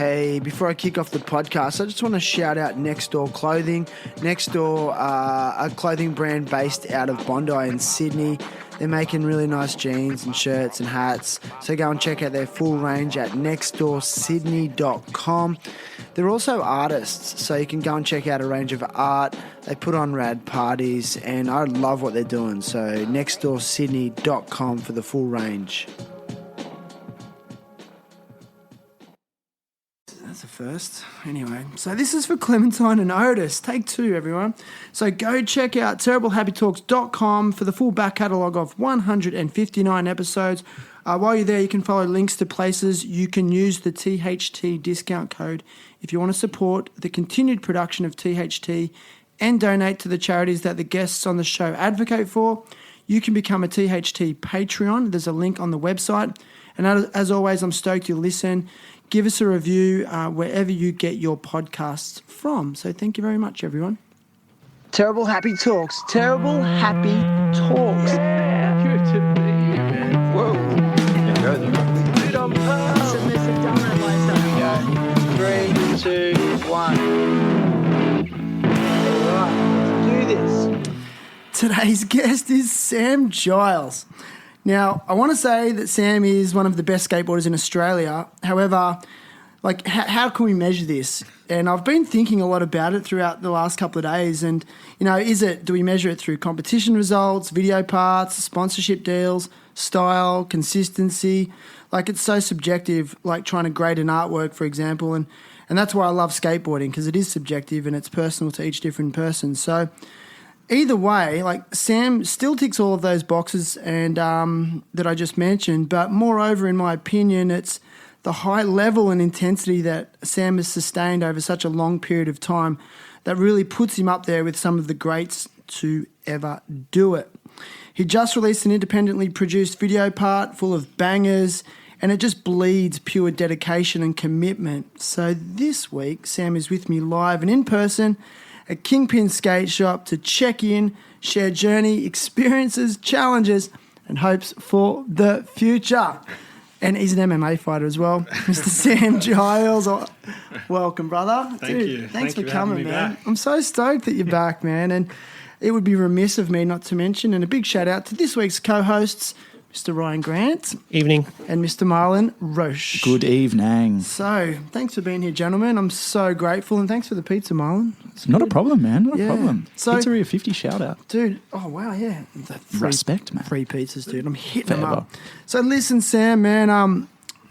Hey, before I kick off the podcast, I just want to shout out Next Door Clothing. Next Door, a clothing brand based out of Bondi in Sydney. They're making really nice jeans and shirts and hats. So go and check out their full range at nextdoorsydney.com. They're also artists, so you can go and check out a range of art. They put on rad parties, and I love what they're doing. So nextdoorsydney.com for the full range. That's a first. Anyway, so this is for Clementine and Otis. Take two, everyone. So go check out terriblehappytalks.com for the full back catalogue of 159 episodes. While you're there, you can follow links to places. You can use the THT discount code if you want to support the continued production of THT and donate to the charities that the guests on the show advocate for. You can become a THT Patreon. There's a link on the website. And as always, I'm stoked you listen. Give us a review wherever you get your podcasts from. So thank you very much, everyone. Terrible Happy Talks. Terrible Happy Talks. Yeah, good to be here, man. Whoa. Yeah, go there. Dude, I'm Submissive donut lifestyle. 3, 2, 1. All right, let's do this. Today's guest is Sam Giles. Now, I want to say that Sam is one of the best skateboarders in Australia. However, like, how can we measure this? And I've been thinking a lot about it throughout the last couple of days. And, you know, do we measure it through competition results, video parts, sponsorship deals, style, consistency? Like, it's so subjective, like trying to grade an artwork, for example. And that's why I love skateboarding, because it is subjective and it's personal to each different person. So either way, like, Sam still ticks all of those boxes and that I just mentioned, but moreover, in my opinion, it's the high level and intensity that Sam has sustained over such a long period of time that really puts him up there with some of the greats to ever do it. He just released an independently produced video part full of bangers, and it just bleeds pure dedication and commitment. So this week, Sam is with me live and in person at Kingpin Skateshop to check in, share journey, experiences, challenges, and hopes for the future. And he's an MMA fighter as well, Mr. Sam Giles. Welcome, brother. Thank you. Thanks Thank for you having coming, me man. back. I'm so stoked that you're back, man. And it would be remiss of me not to mention, and a big shout out to this week's co-hosts, Mr. Ryan Grant. Evening. And Mr. Marlon Roche. Good evening. So, thanks for being here, gentlemen. I'm so grateful, and thanks for the pizza, Marlon. It's Not good. a problem, man. Not Yeah. a problem. So- Pizzeria 50 shout out. Dude, oh wow, yeah. Respect, man. Free pizzas, dude. I'm hitting them Forever. up. So listen, Sam, man, I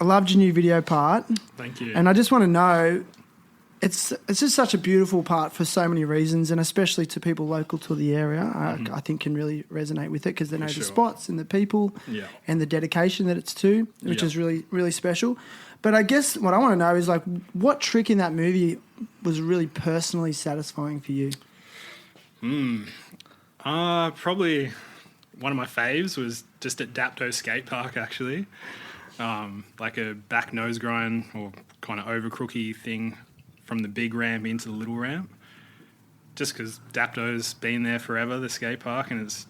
loved your new video part. Thank you. And I just want to know, it's just such a beautiful part for so many reasons, and especially to people local to the area, I think can really resonate with it because they know the sure. spots and the people Yeah. and the dedication that it's to, which Yeah. is really, really special. But I guess what I want to know is, like, what trick in that movie was really personally satisfying for you? Probably one of my faves was just at Dapto Skate Park, actually. Like a back nose grind or kind of over crooky thing from the big ramp into the little ramp. Just because Dapto's been there forever, the skate park, and it's,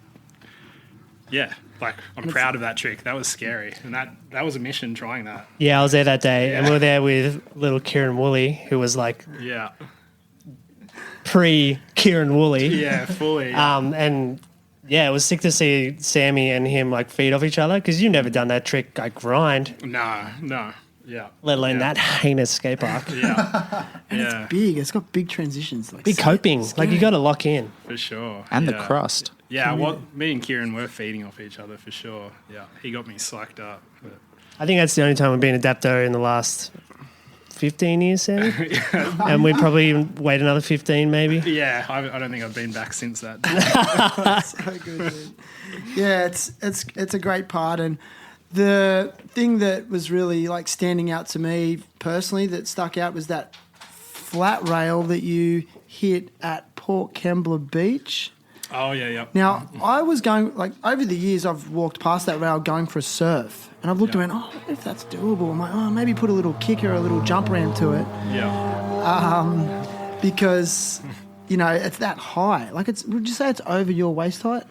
yeah, like, I'm proud of that trick. That was scary. And that was a mission trying that. Yeah, I was there that day, and Yeah. we were there with little Kieran Woolley, who was like Yeah. pre-Kieran Woolley. Yeah, fully. And yeah, it was sick to see Sammy and him like feed off each other because you've never done that trick, like grind, No. Yeah. let alone Yeah. that heinous skate park. Yeah. And Yeah. it's big. It's got big transitions. Like Big coping, like you got to lock in. For sure. And the Yeah. crust. Yeah, well, me and Kieran were feeding off each other for sure. Yeah, he got me psyched up. But I think that's the only time we've been at Dapto in the last 15 years, Sammy. And we'd probably wait another 15 maybe. yeah, I don't think I've been back since that. So good, dude. Yeah, it's a great part, and the thing that was really like standing out to me personally that stuck out was that flat rail that you hit at Port Kembla Beach. Oh yeah. Now, I was going, like, over the years I've walked past that rail going for a surf, and I've looked Yeah. around, I wonder if that's doable. I'm like, maybe put a little kicker, a little jump ramp to it, Yeah. because, you know, it's that high. Like, would you say it's over your waist height?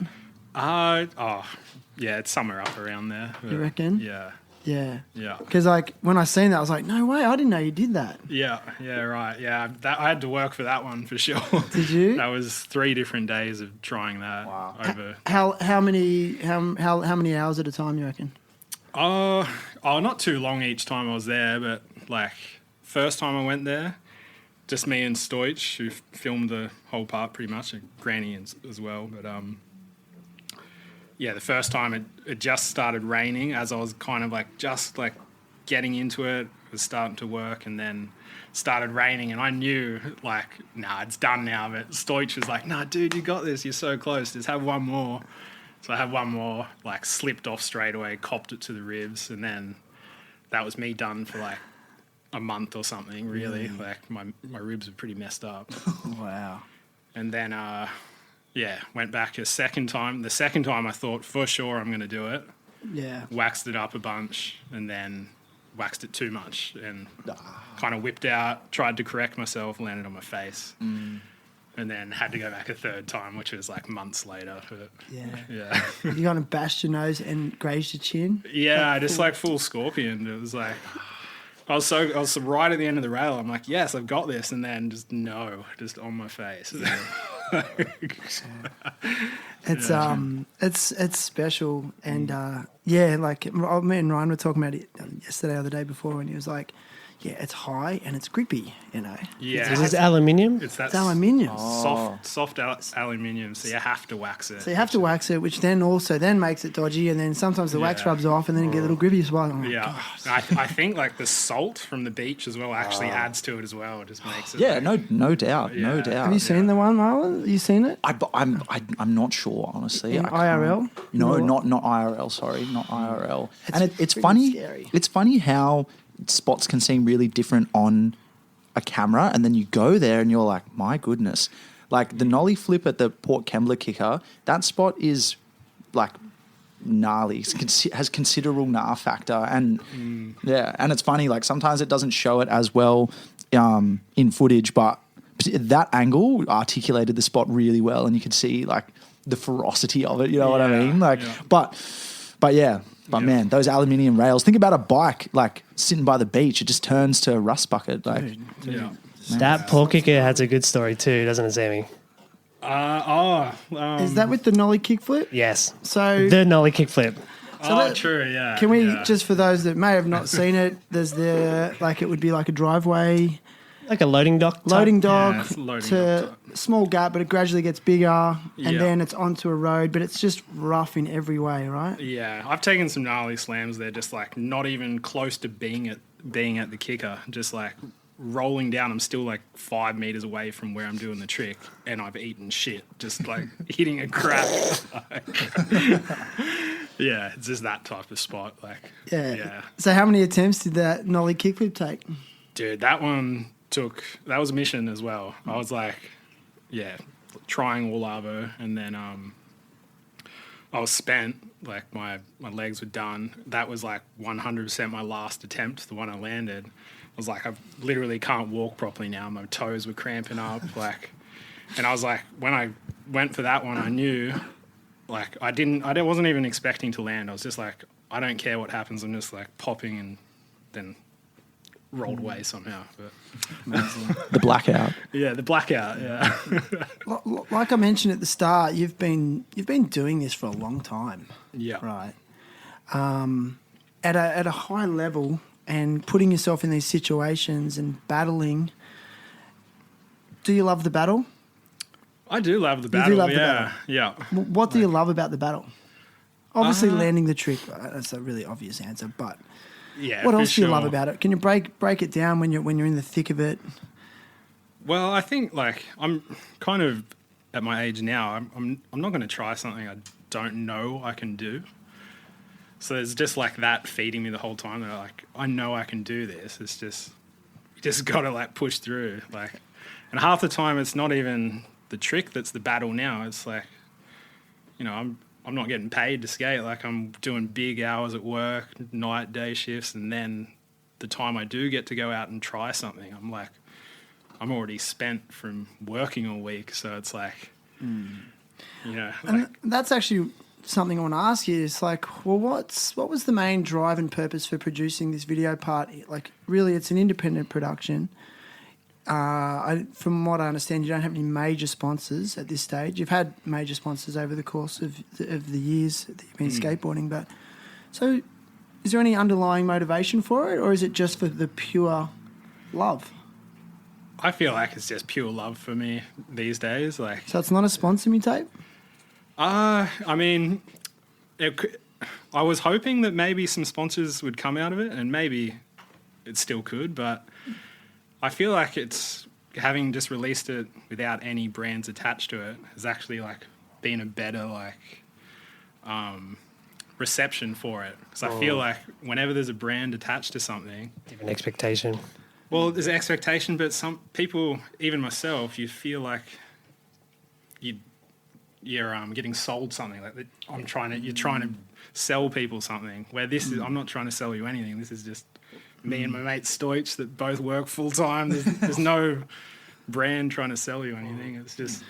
Yeah, it's somewhere up around there. You reckon? Yeah. Yeah. Yeah. Because like when I seen that, I was like, no way, I didn't know you did that. Yeah, right. Yeah, I had to work for that one for sure. Did you? That was 3 different days of trying that over. How many hours at a time you reckon? Not too long each time I was there, but like first time I went there, just me and Stoich, who filmed the whole part pretty much, and Granny as well. But the first time it just started raining as I was kind of like just like getting into it. It was starting to work, and then started raining, and I knew like, nah, it's done now. But Stoich was like, nah, dude, you got this. You're so close. Just have one more. So I had one more, like slipped off straight away, copped it to the ribs, and then that was me done for like a month or something, really. Like my ribs were pretty messed up. Wow. And then, went back a second time. The second time I thought, for sure I'm going to do it. Yeah. Waxed it up a bunch and then waxed it too much and kind of whipped out, tried to correct myself, landed on my face. And then had to go back a third time, which was like months later. But yeah. You kind of bashed your nose and grazed your chin? Yeah, just like full scorpion. It was like, I was right at the end of the rail. I'm like, yes, I've got this. And then just on my face. It's special. And like me and Ryan were talking about it yesterday or the day before, and he was like, yeah, it's high and it's grippy, you know. Yeah. Is this aluminium? It's aluminium. Soft aluminium, so you have to wax it. So you have to wax it, which then makes it dodgy, and then sometimes the wax rubs off, and then you get a little grippy as well. I think like the salt from the beach as well actually adds to it as well. It just makes it. Yeah, no doubt. Have you seen the one, Marlon? You seen it? I'm not sure, honestly. In IRL? No, not IRL. Sorry, not IRL. It's pretty funny. scary. It's funny how spots can seem really different on a camera, and then you go there and you're like, my goodness. Like the nollie flip at the Port Kembla kicker, that spot is like gnarly. Has considerable gnar factor, and and it's funny. Like sometimes it doesn't show it as well in footage, but that angle articulated the spot really well, and you could see like the ferocity of it. You know what I mean? Like, but man, those aluminium rails. Think about a bike like sitting by the beach. It just turns to a rust bucket. Like, that port kicker has a good story too, doesn't it, Sammy? Is that with the nollie kickflip? Yes. So the nollie kickflip. True. Yeah. Can we just for those that may have not seen it? There's it would be like a driveway. Like a loading dock to small gap, but it gradually gets bigger, and then it's onto a road, but it's just rough in every way, right? Yeah, I've taken some gnarly slams there, just like not even close to being at the kicker, just like rolling down. I'm still like 5 meters away from where I'm doing the trick, and I've eaten shit, just like hitting a crap. Yeah, it's just that type of spot. Like, yeah. So how many attempts did that nollie kickflip take? Dude, that was a mission as well. I was like, trying all over, and then I was spent, like my legs were done. That was like 100% my last attempt, the one I landed. I was like, I literally can't walk properly now. My toes were cramping up, and I was like, when I went for that one, I knew, like, I wasn't even expecting to land. I was just like, I don't care what happens. I'm just like popping, and then rolled away somehow. But the blackout. Yeah, the blackout. Yeah. Like I mentioned at the start, you've been doing this for a long time. Yeah. Right. At a high level and putting yourself in these situations and battling. Do you love the battle? I do love the battle. You do love the battle. Yeah. What do you love about the battle? Obviously, landing the trick. That's a really obvious answer, but. Yeah, what else do you love about it? Can you break it down when you're in the thick of it? Well, I think like I'm kind of at my age now. I'm not going to try something I don't know I can do. So there's just like that feeding me the whole time. That like I know I can do this. It's just you just got to like push through. Like, and half the time it's not even the trick that's the battle. Now it's like, you know, I'm not getting paid to skate. Like I'm doing big hours at work, night, day shifts, and then the time I do get to go out and try something, I'm already spent from working all week. So it's like, you know. And that's actually something I want to ask you. It's like, well, what was the main drive and purpose for producing this video part? Like, really, it's an independent production. From what I understand, you don't have any major sponsors at this stage. You've had major sponsors over the course of the years that you've been skateboarding, but so is there any underlying motivation for it, or is it just for the pure love? I feel like it's just pure love for me these days. Like, So it's not a sponsor me tape? I mean, I was hoping that maybe some sponsors would come out of it, and maybe it still could, but I feel like it's having just released it without any brands attached to it has actually like been a better reception for it. Because I feel like whenever there's a brand attached to something, Different expectation. well, there's an expectation, but some people, even myself, you feel like you're getting sold something. Like you're trying to sell people something. Where this is, I'm not trying to sell you anything. This is just me and my mate Stoich that both work full time. There's no brand trying to sell you anything. It's just.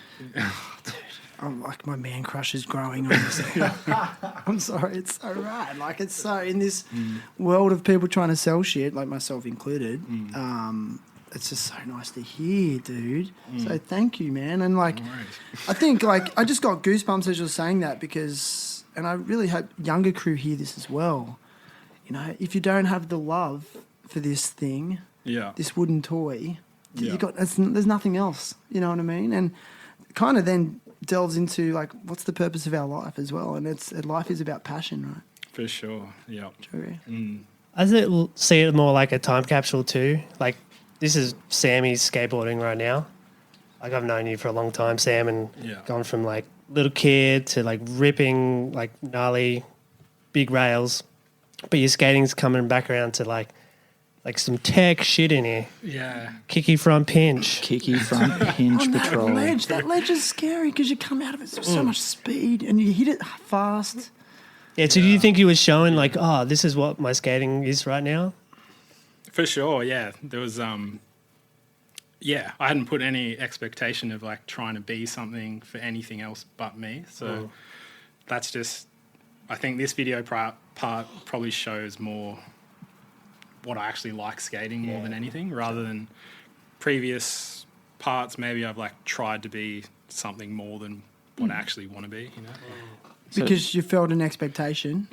I'm like, my man crush is growing on this. I'm sorry, it's so rad. Like, it's so in this world of people trying to sell shit, like myself included. It's just so nice to hear, dude. So thank you, man. And like, I think like I just got goosebumps as you're saying that because, and I really hope younger crew hear this as well. You know, if you don't have the love for this thing, this wooden toy, there's nothing else. You know what I mean? And kind of then delves into like, what's the purpose of our life as well? And life is about passion, right? For sure, yeah. True. I see it more like a time capsule too. Like, this is Sammy's skateboarding right now. Like, I've known you for a long time, Sam, and gone from like little kid to like ripping like gnarly big rails. But your skating's coming back around to like some tech shit in here. Yeah. Kicky front pinch. Kicky front pinch patrol. That ledge is scary because you come out of it with so much speed and you hit it fast. Yeah, so do you think you were showing like, oh, this is what my skating is right now? For sure, yeah. There was, I hadn't put any expectation of like trying to be something for anything else but me. So that's just, I think this video part probably shows more what I actually like skating more than anything, rather than previous parts. Maybe I've like tried to be something more than what I actually want to be, you know? Because you felt an expectation.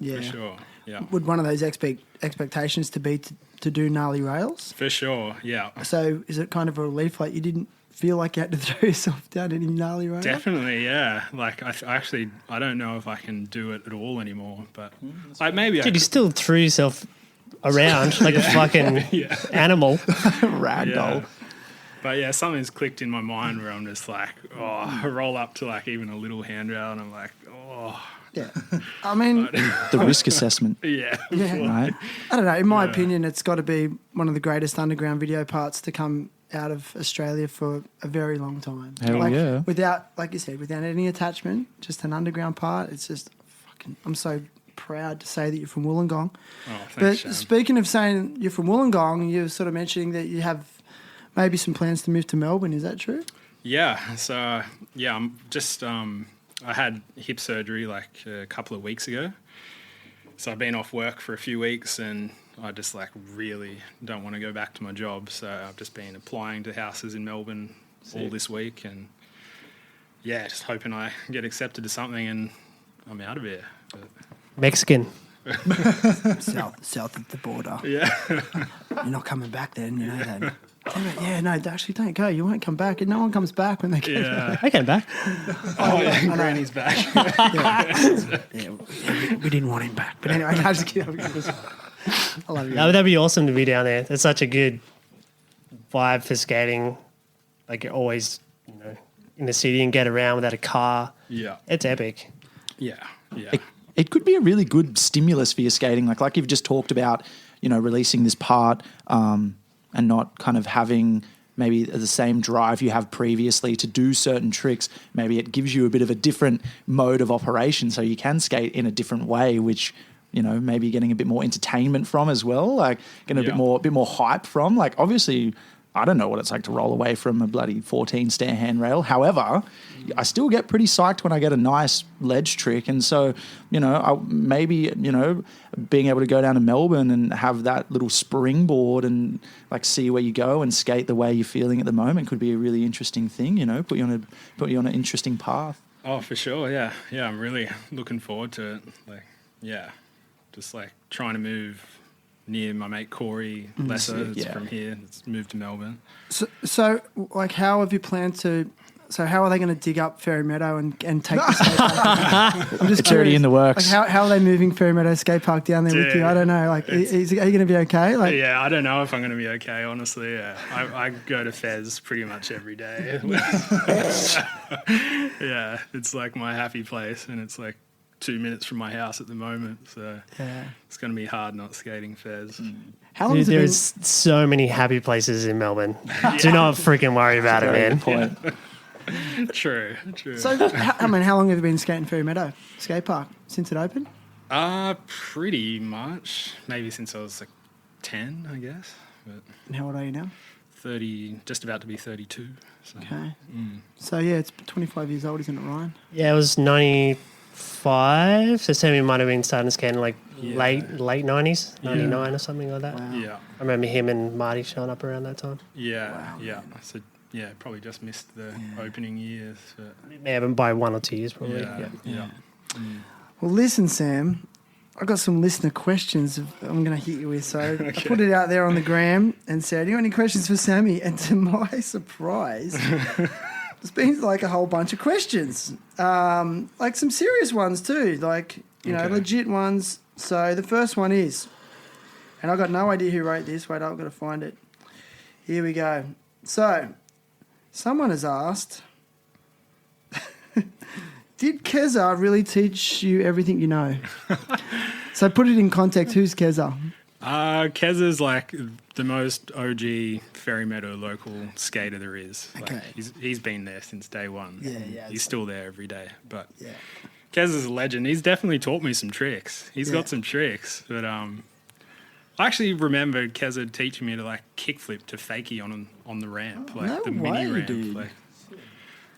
For sure, yeah. Would one of those expectations to be to do gnarly rails? For sure, yeah. So is it kind of a relief, like you didn't feel like you had to throw yourself down any gnarly rails? Definitely, yeah. Like I don't know if I can do it at all anymore, but maybe Dude, you still threw yourself around like a fucking animal. Ragdoll. But yeah, something's clicked in my mind where I'm just like, I roll up to like even a little handrail and I'm like, Yeah. I mean, The risk assessment. yeah. Right? I don't know. In my opinion, it's got to be one of the greatest underground video parts to come out of Australia for a very long time. Hell yeah. Without, like you said, without any attachment, just an underground part. It's just fucking, I'm so proud to say that you're from Wollongong. Oh, thanks, But Shan. speaking of saying you're from Wollongong, you're sort of mentioning that you have maybe some plans to move to Melbourne. Is that true? Yeah. So I'm just I had hip surgery like a couple of weeks ago. So I've been off work for a few weeks and I just like really don't want to go back to my job. So I've just been applying to houses in Melbourne all this week and just hoping I get accepted to something and I'm out of here. But Mexican. South of the border. yeah. You're not coming back then, you know that. Yeah, no, actually don't go. You won't come back. And no one comes back when they get Yeah. I came back. Granny's back. we didn't want him back. But anyway, I just kidding. I love you. No, that'd be awesome to be down there. It's such a good vibe for skating. Like, you're always, in the city and get around without a car. Yeah. It's epic. Yeah. Yeah. It could be a really good stimulus for your skating. Like you've just talked about, releasing this part and not kind of having maybe the same drive you have previously to do certain tricks. Maybe it gives you a bit of a different mode of operation so you can skate in a different way, which, maybe getting a bit more entertainment from as well, like getting a bit more hype from. Like, obviously, I don't know what it's like to roll away from a bloody 14 stair handrail. However, I still get pretty psyched when I get a nice ledge trick. And so, maybe, being able to go down to Melbourne and have that little springboard and like see where you go and skate the way you're feeling at the moment could be a really interesting thing, put you on an interesting path. Oh, for sure. Yeah. Yeah. I'm really looking forward to it. Just trying to move near my mate Corey Lesser that's from here. It's moved to Melbourne. So how have you planned to? So how are they going to dig up Fairy Meadow and take the skate park? I'm just It's already in the works. How are they moving Fairy Meadow skate park down there with you? I don't know. Are you going to be okay? I don't know if I'm going to be okay. Honestly, I go to Fez pretty much every day. Yeah, it's like my happy place, and it's 2 minutes from my house at the moment, so it's going to be hard not skating Fez. How long has it been? There's so many happy places in Melbourne. Do not freaking worry about it, man. Point. True. So, how long have you been skating Fairy Meadow skate park since it opened? Pretty much. Maybe since I was 10, I guess. But And how old are you now? 30, just about to be 32. So. Okay. So it's 25 years old, isn't it, Ryan? Yeah, it was 95. So Sammy might have been starting skating late 90s, 99 or something like that. Wow. Yeah. I remember him and Marty showing up around that time. Yeah. Wow. Yeah. So probably just missed the opening years. But Yeah, but by 1 or 2 years probably. Yeah. Well, listen, Sam, I've got some listener questions I'm going to hit you with. So I put it out there on the gram and said, "Do you have any questions for Sammy?" And to my surprise, there's been a whole bunch of questions, some serious ones too, legit ones. So the first one is, and I've got no idea who wrote this. Wait, I've got to find it. Here we go. So someone has asked, did Keza really teach you everything you know? So put it in context. Who's Keza? Keza's the most OG Fairy Meadow local skater there is. Okay. He's been there since day one. Yeah. He's still there every day. But Yeah. Keza's a legend. He's definitely taught me some tricks. He's got some tricks. But I actually remember Keza teaching me to kickflip to fakie on the ramp, No the mini way, ramp, dude.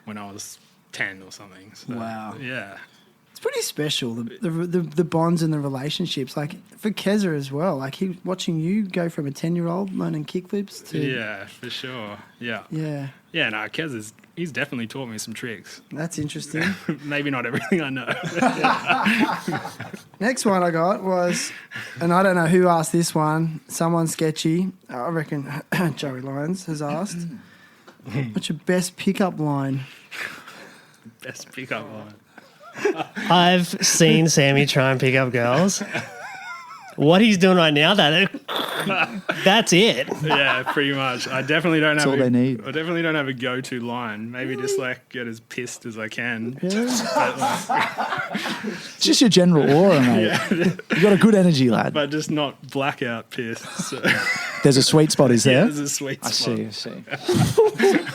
when I was 10 or something. So, Wow. Yeah. It's pretty special, the bonds and the relationships. For Keza as well. He watching you go from a 10-year-old learning kickflips to... Yeah, for sure. Yeah. Yeah. Yeah, no, he's definitely taught me some tricks. That's interesting. Maybe not everything I know. Next one I got was, and I don't know who asked this one, someone sketchy, I reckon Joey Lyons has asked, what's your best pickup line? Best pickup line. I've seen Sammy try and pick up girls. What he's doing right now, that's it. Yeah, pretty much. I definitely don't have all they need. I definitely don't have a go-to line. Maybe just get as pissed as I can. Really? It's just your general aura, mate. You got a good energy, lad. But just not blackout pissed. So. There's a sweet spot, is there? There's a sweet spot. I see.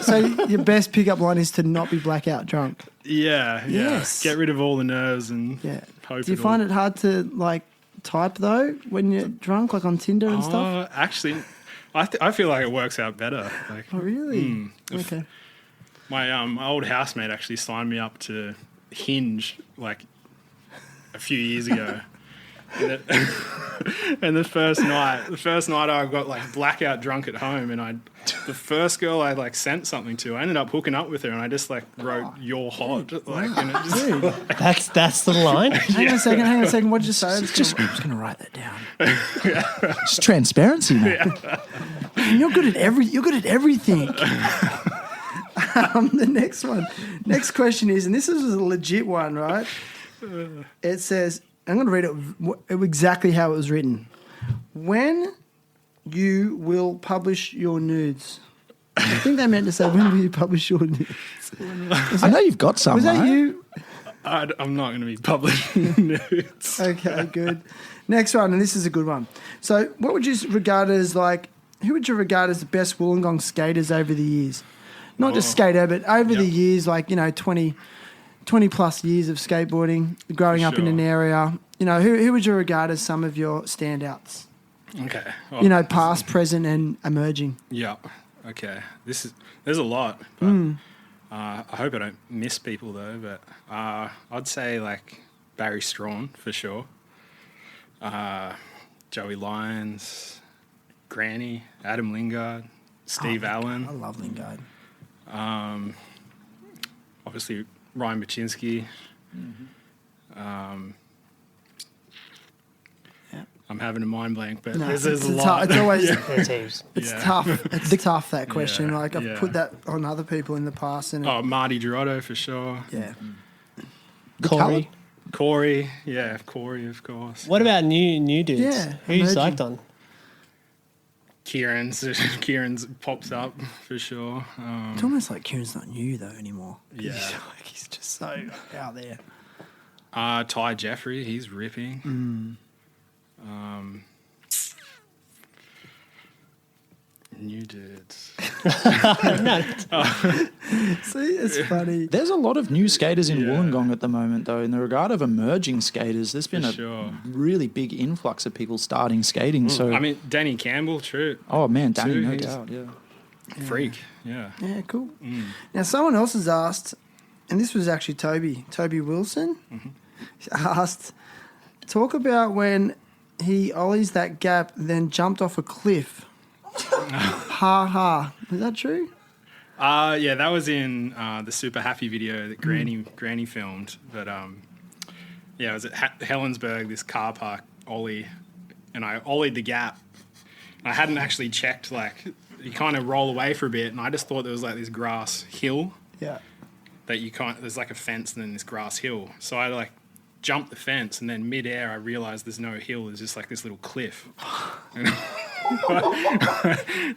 So your best pickup line is to not be blackout drunk? Yeah. Yes. Get rid of all the nerves and hope. Do you find it hard to type though when you're drunk, on Tinder and stuff? Actually, I feel like it works out better. Oh really? Okay. My old housemate actually signed me up to Hinge a few years ago. And the first night I got blackout drunk at home, and the first girl I sent something to, I ended up hooking up with her, and I just wrote "you're hot," and it just That's the line. Hang on a second. What did you say? I'm just going to write that down. It's transparency, mate. You're good at everything. The next question is, and this is a legit one, right? It says, I'm going to read it exactly how it was written. When you will publish your nudes. I think they meant to say, when will you publish your nudes? I know you've got some, Was that right? you? I'm not going to be publishing nudes. Okay, good. Next one, and this is a good one. So what would you regard as who would you regard as the best Wollongong skaters over the years? Not just skater, but over the years, 20 plus years of skateboarding, growing up in an area. Who would you regard as some of your standouts? Okay. Well, Past, present, and emerging. yeah. Okay. There's a lot, but I hope I don't miss people though. But I'd say like Barry Strawn for sure. Joey Lyons, Granny, Adam Lingard, Steve Allen. I love Lingard. Obviously Ryan Baczynski. I'm having a mind blank, but No, there's it's a lot. It's always Their teams. it's Yeah. tough. It's tough that question. Yeah, Like I've yeah. put that on other people in the past, and Marty Girotto for sure. yeah, Corey. Corey, Corey, of course. What about new dudes? Yeah, Who you emerging. psyched on? Kieran's pops up for sure. it's almost like Kieran's not new though anymore. Yeah. he's just so out there. Ty Jeffrey, he's ripping. New dudes. See, it's funny. There's a lot of new skaters in Yeah. Wollongong at the moment, though. In the regard of emerging skaters, there's been For a sure. really big influx of people starting skating. So, I mean, Danny Campbell, true. oh man, Danny, too, no he's- doubt, yeah. Freak, yeah. Yeah, cool. Now, someone else has asked, and this was actually Toby Wilson, asked, talk about when he ollies that gap, then jumped off a cliff. Ha ha. Is that true? Yeah, that was in the Super Happy video that Granny filmed. But yeah, it was at Helensburgh, this car park ollie, and I ollied the gap. I hadn't actually checked, like, you kind of roll away for a bit, and I just thought there was like this grass hill Yeah. that there's like a fence and then this grass hill. So I like jumped the fence, and then mid-air I realized there's no hill, there's just like this little cliff. And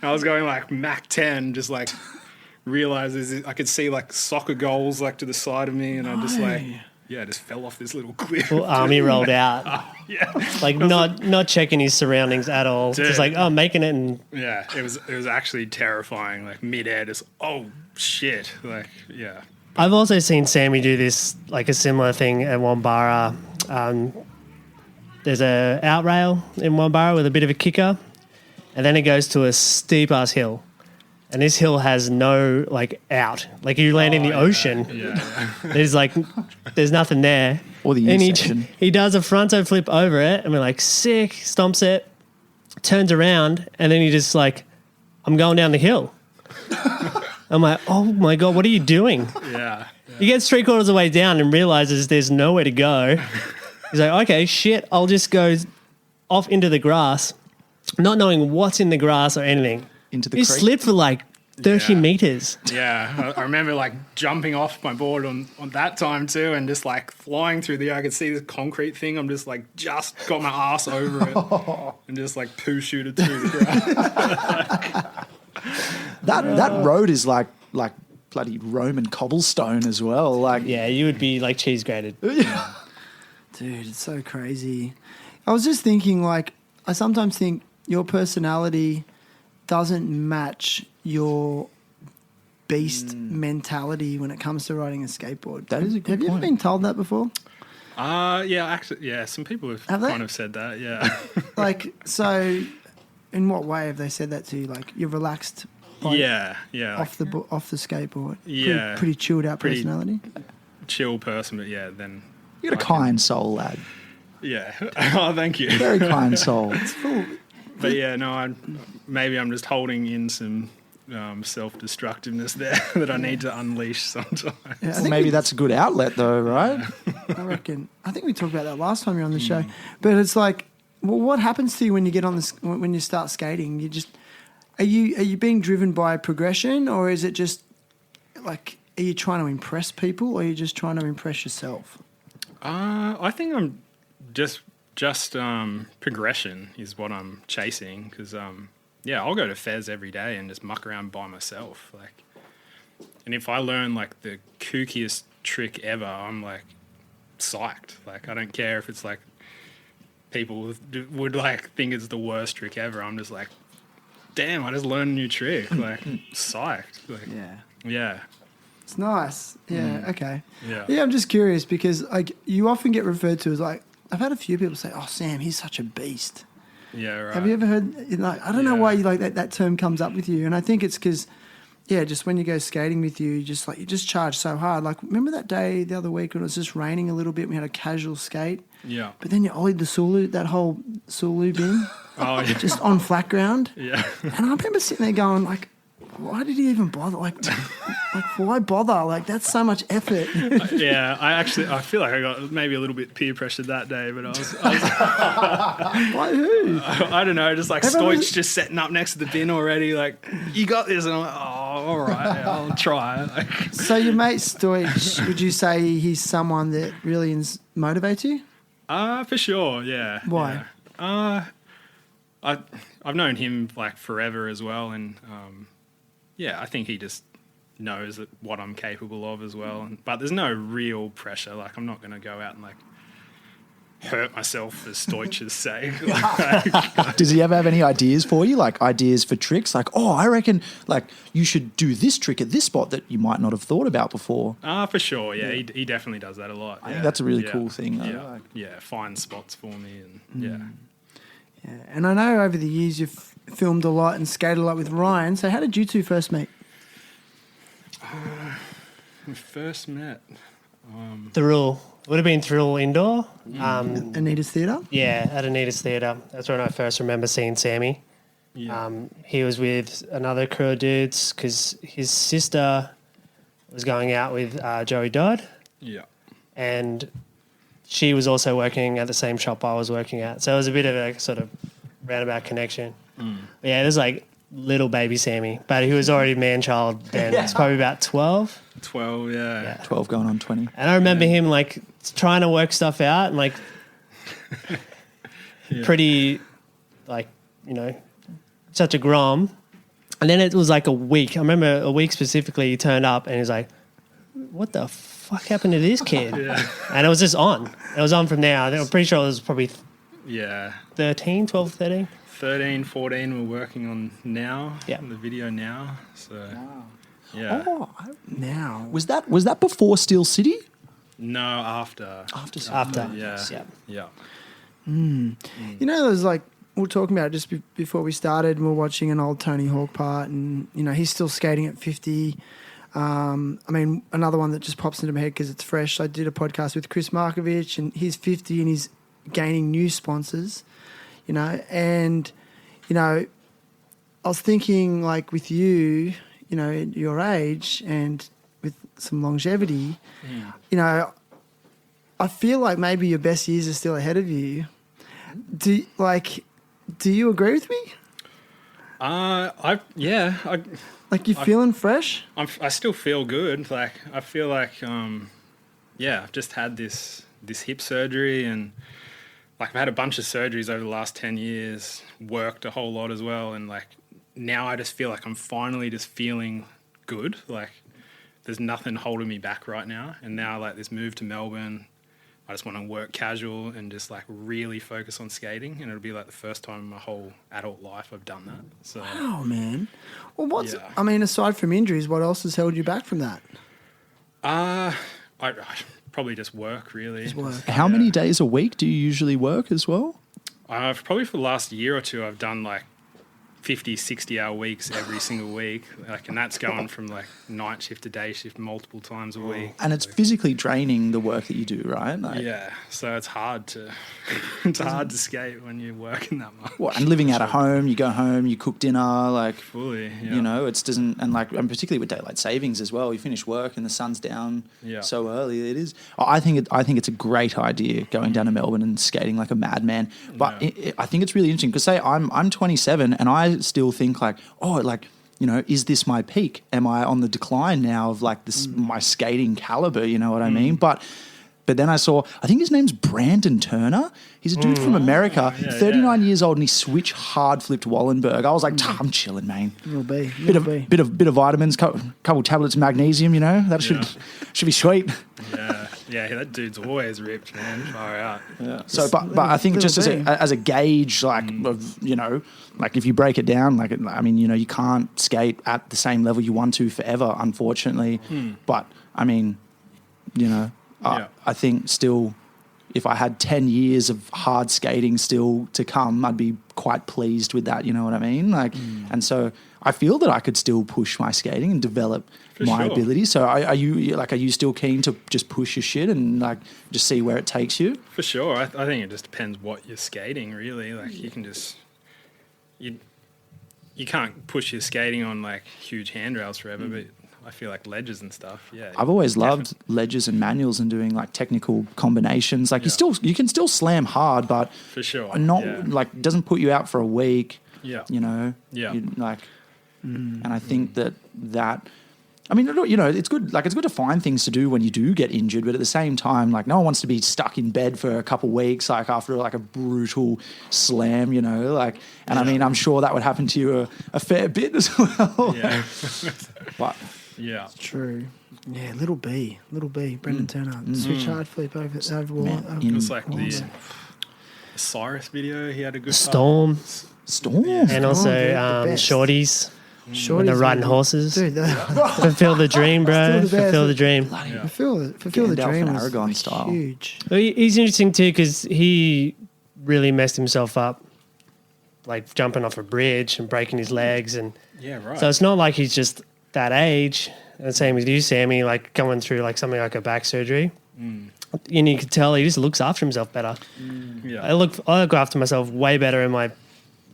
I was going like Mach 10, just like realized I could see like soccer goals like to the side of me, and I just like just fell off this little cliff. Full army rolled out. Yeah, Like not checking his surroundings at all. Dude. Just like, oh, making it and yeah, it was actually terrifying. Like mid-air, just oh shit, like yeah. I've also seen Sammy do this, like a similar thing at Wombara. There's a out rail in Wombara with a bit of a kicker, and then it goes to a steep ass hill, and this hill has no like out. Like you land in the ocean, Yeah. there's nothing there. Or the and U-section. he does a fronto flip over it, and we're like, sick, stomps it, turns around, and then he just like, I'm going down the hill. I'm like, oh my God, what are you doing? Yeah. He gets 3/4 of the way down and realizes there's nowhere to go. He's like, okay, shit, I'll just go off into the grass, not knowing what's in the grass or anything. Into the He creek. slid for like 30 Yeah. meters. Yeah, I remember like jumping off my board on that time too, and just like flying through the air. I could see this concrete thing. I'm just like got my ass over it and just like poo shooted through the ground. That road is like bloody Roman cobblestone as well. Like, Yeah, you would be like cheese grated. Dude, it's so crazy. I was just thinking, like, I sometimes think your personality doesn't match your beast mentality when it comes to riding a skateboard. That is a good Have you ever point. been told that before? Yeah, actually, yeah. Some people Have they? kind of said that. Yeah, Like, so in what way have they said that to you? Like, you're relaxed like, yeah. off the skateboard? Yeah. Pretty chilled out Pretty- personality? Chill person, but yeah, then you got a kind soul, lad. yeah. Oh, thank you. Very kind soul. But yeah, no, maybe I'm just holding in some self-destructiveness there that I need to unleash sometimes. Yeah, I Well, think maybe that's a good outlet, though, right? I reckon. I think we talked about that last time you were on the show. But it's like, well, what happens to you when you get on this? When you start skating? You just are you being driven by progression, or is it just like are you trying to impress people, or are you just trying to impress yourself? I think I'm just progression is what I'm chasing because yeah, I'll go to Fez every day and just muck around by myself. Like, and if I learn like the kookiest trick ever, I'm like psyched. Like, I don't care if it's like people would like think it's the worst trick ever. I'm just like, damn, I just learned a new trick. Like, psyched. Like, yeah. It's nice. Yeah. Okay. Yeah. Yeah. I'm just curious because like you often get referred to as like I've had a few people say, "Oh, Sam, he's such a beast," Yeah, right. Have you ever heard? Like, I don't know why you like that term comes up with you, and I think it's because, just when you go skating with you, you just charge so hard. Like, remember that day the other week when it was just raining a little bit? We had a casual skate. Yeah. But then you ollied the Sulu, that whole Sulu bin, Oh, yeah. just on flat ground. Yeah. And I remember sitting there going, like, why did he even bother? Like why bother? Like, that's so much effort. Yeah, I feel like I got maybe a little bit peer pressured that day, but I was Why who? I don't know, just like Everyone Stoich was- just setting up next to the bin already, like, you got this, and I'm like, oh, all right, yeah, I'll try. Like, So your mate Stoich, would you say he's someone that really motivates you? for sure, yeah. Why? Yeah. I've known him like forever as well, and I think he just knows what I'm capable of as well. But there's no real pressure. Like, I'm not going to go out and like hurt myself for Stoich's sake. Does he ever have any ideas for you, like ideas for tricks? Like, oh, I reckon like you should do this trick at this spot that you might not have thought about before. For sure, yeah. He definitely does that a lot. I think that's a really cool thing. Though. Yeah, yeah, find spots for me, and Yeah, and I know over the years you've filmed a lot and skated a lot with Ryan. So how did you two first meet? we first met. Thrill. Would have been Thrill Indoor. Anita's Theatre? Yeah, at Adidas Theatre. That's when I first remember seeing Sammy. Yeah. He was with another crew of dudes because his sister was going out with Joey Dodd, Yeah. and she was also working at the same shop I was working at. So it was a bit of a sort of roundabout connection. But yeah, there's like little baby Sammy, but he was already man-child then. It's probably about 12. 12, yeah. 12 going on 20. And I remember him like trying to work stuff out and like pretty like, such a grom. And then it was like a week. I remember a week specifically he turned up and he's like, what the fuck happened to this kid? And it was just on. It was on from there. I'm pretty sure it was probably 12, 13. 13, 14 we're working on now. Yeah. The video now. So, yeah. Oh, Now. was that before Steel City? No, after. After. Yeah. Yeah. You know, there's like, we were talking about it just before we started, and we we're watching an old Tony Hawk part, and, he's still skating at 50. I mean, another one that just pops into my head because it's fresh. I did a podcast with Chris Markovich, and he's 50 and he's gaining new sponsors, and, I was thinking like with you, at your age and with some longevity, I feel like maybe your best years are still ahead of you. Do you agree with me? Like, you're feeling fresh? I still feel good. Like, I feel like, I've just had this hip surgery, and like I've had a bunch of surgeries over the last 10 years, worked a whole lot as well. And like, now I just feel like I'm finally just feeling good. Like, there's nothing holding me back right now. And now like this move to Melbourne, I just want to work casual and just like really focus on skating, and it'll be like the first time in my whole adult life I've done that. So, wow, man. Well, aside from injuries, what else has held you back from that? I probably just work, really. Just work. How many days a week do you usually work as well? Probably for the last year or two, I've done like 50, 60-hour weeks every single week. Like, and that's going from like night shift to day shift multiple times a week. And it's physically draining, the work that you do, right? Like, yeah, so it's hard to skate when you're working that much. Well, and living out of home, you go home, you cook dinner, like fully, yeah. It doesn't, and particularly with daylight savings as well. You finish work and the sun's down so early. It is. I think it's a great idea going down to Melbourne and skating like a madman. But I think it's really interesting because say I'm 27 and I still think like, is this my peak? Am I on the decline now of like this my skating caliber? You know what I mean? But then I saw, I think his name's Brandon Turner. He's a dude from America, 39 years old, and he switch hard flipped Wallenberg. I was like, I'm chilling, man. You'll be. Bit of vitamins, couple tablets of magnesium. That should be sweet. Yeah, that dude's always ripped, man. Far out. Yeah. So, but I think just as a gauge, like of like if you break it down, like you can't skate at the same level you want to forever, unfortunately. But I mean, I think still if I had 10 years of hard skating still to come, I'd be quite pleased with that. You know what I mean? Like, and so I feel that I could still push my skating and develop my ability. So are you still keen to just push your shit and like just see where it takes you? For sure. I think it just depends what you're skating, really. Like you can just you can't push your skating on like huge handrails forever, but I feel like ledges and stuff. Yeah, I've always loved ledges and manuals and doing like technical combinations. Like you can still slam hard, but for sure, not like doesn't put you out for a week. Yeah, you know. Yeah, and I think that. I mean, you know, it's good. Like, it's good to find things to do when you do get injured, but at the same time, like, no one wants to be stuck in bed for a couple of weeks, like after like a brutal slam, you know. Like, and I mean, I'm sure that would happen to you a fair bit as well. Yeah, but yeah, it's true. Yeah, little B, Brendan Turner, switch hard flip over wall. It was like the Cyrus video. He had a good Storm, yeah. and also Shorties. When they're riding horses. Dude, fulfill the dream, bro. Fulfill the dream. Fulfill the dream was Aragon like style. Huge. Well, he's interesting too because he really messed himself up, like jumping off a bridge and breaking his legs, and right. so it's not like he's just that age. And same with you, Sammy, like going through like something like a back surgery, and you could tell he just looks after himself better. Yeah, I look after myself way better in my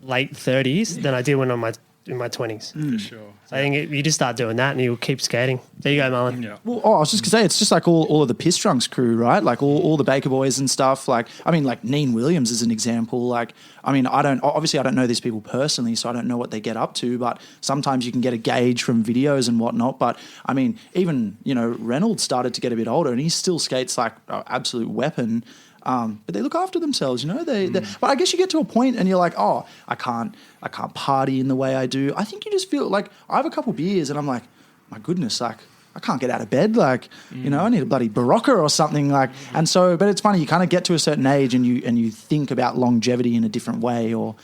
late 30s than I did when I'm in my 20s. for sure. I think you just start doing that and you'll keep skating. There you go, Marlon. Yeah. Well, I was just gonna say, it's just like all of the Piss Drunks crew, right? Like all the Baker Boys and stuff. Like, I mean, like Neen Williams is an example. Like, I mean, I don't know these people personally, so I don't know what they get up to. But sometimes you can get a gauge from videos and whatnot. But I mean, even Reynolds started to get a bit older, and he still skates like an absolute weapon. But they look after themselves, But I guess you get to a point and you're like, oh, I can't party in the way I do. I think you just feel like I have a couple beers and I'm like, my goodness, like I can't get out of bed, like I need a bloody Barocca or something, like. And so, but it's funny, you kind of get to a certain age and you think about longevity in a different way, or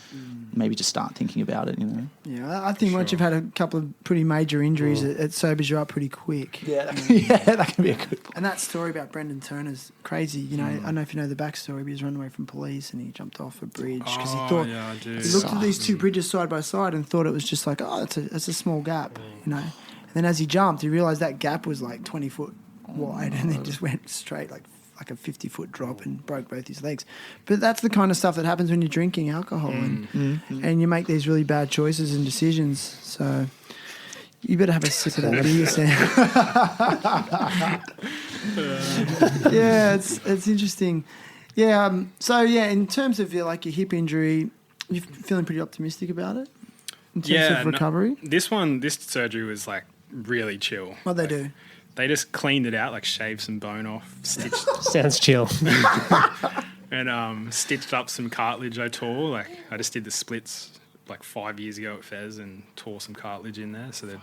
maybe just start thinking about it, Yeah, I think once you've had a couple of pretty major injuries, it sobers you up pretty quick. Yeah, that can be a good point. And that story about Brendan Turner's crazy. I don't know if you know the backstory, but he was run away from police and he jumped off a bridge because he thought I do. he looked at these two bridges side by side and thought it was just like, oh, it's a small gap, And then as he jumped, he realised that gap was like 20 foot wide, and then just went straight like a 50-foot drop and broke both his legs. But that's the kind of stuff that happens when you're drinking alcohol and you make these really bad choices and decisions. So you better have a sip of that beer, Sam. Yeah, it's interesting. Yeah. So in terms of your hip injury, you're feeling pretty optimistic about it in terms of recovery. This surgery was like really chill. What they do? They just cleaned it out, like shaved some bone off, stitched Sounds chill. and stitched up some cartilage I tore. Like I just did the splits like 5 years ago at Fez and tore some cartilage in there, so they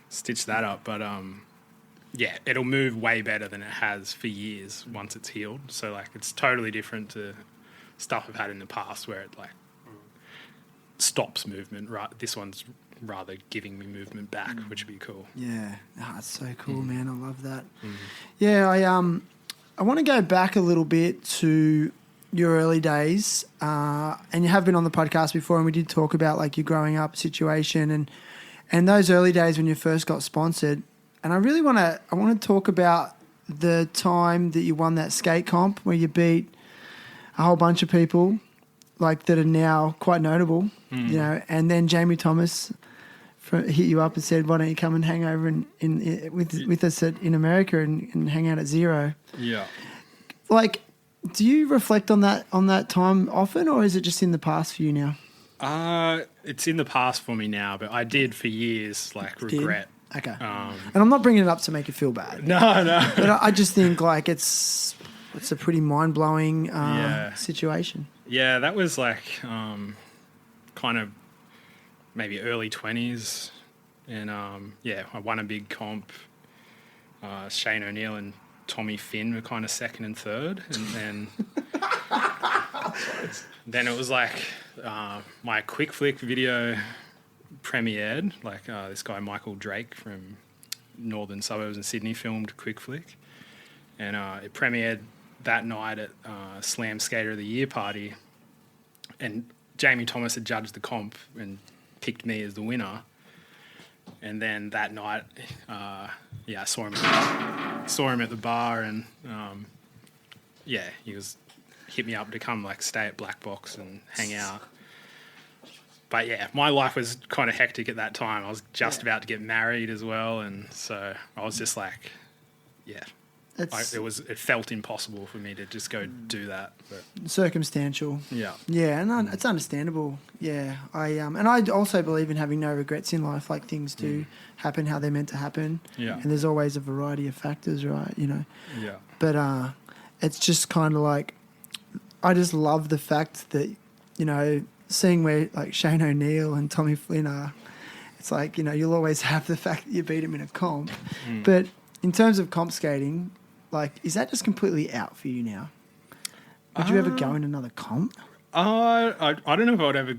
stitched that up. But it'll move way better than it has for years once it's healed. So like it's totally different to stuff I've had in the past where it like stops movement. Right, this one's rather giving me movement back, which would be cool. Yeah, it's so cool, man. I love that. Yeah, I want to go back a little bit to your early days, and you have been on the podcast before, and we did talk about like your growing up situation and those early days when you first got sponsored. And I really want to talk about the time that you won that skate comp where you beat a whole bunch of people like that are now quite notable, and then Jamie Thomas hit you up and said, why don't you come and hang over with us in America and hang out at Zero? Yeah. Like, do you reflect on that time often, or is it just in the past for you now? It's in the past for me now, but I did for years regret. Okay. And I'm not bringing it up to make you feel bad. No. But I just think like it's a pretty mind-blowing situation. Yeah, that was like kind of maybe early 20s. And I won a big comp. Shane O'Neill and Tommy Finn were kind of second and third. And then it was like my quick flick video premiered. Like this guy Michael Drake from northern suburbs in Sydney filmed quick flick. And it premiered that night at Slam Skater of the Year party, and Jamie Thomas had judged the comp and picked me as the winner. And then that night, I saw him at the bar, and he hit me up to come like stay at Black Box and hang out. But yeah, my life was kind of hectic at that time. I was just about to get married as well, and so I was just like, it felt impossible for me to just go do that. But circumstantial. Yeah, and it's understandable. Yeah, and I also believe in having no regrets in life. Like things do happen how they're meant to happen. Yeah, and there's always a variety of factors, right? Yeah, but it's just kind of like I just love the fact that seeing where like Shane O'Neill and Tommy Flynn are, it's like you'll always have the fact that you beat him in a comp, but in terms of comp skating, like is that just completely out for you now? Would you ever go in another comp? I don't know if I'd ever.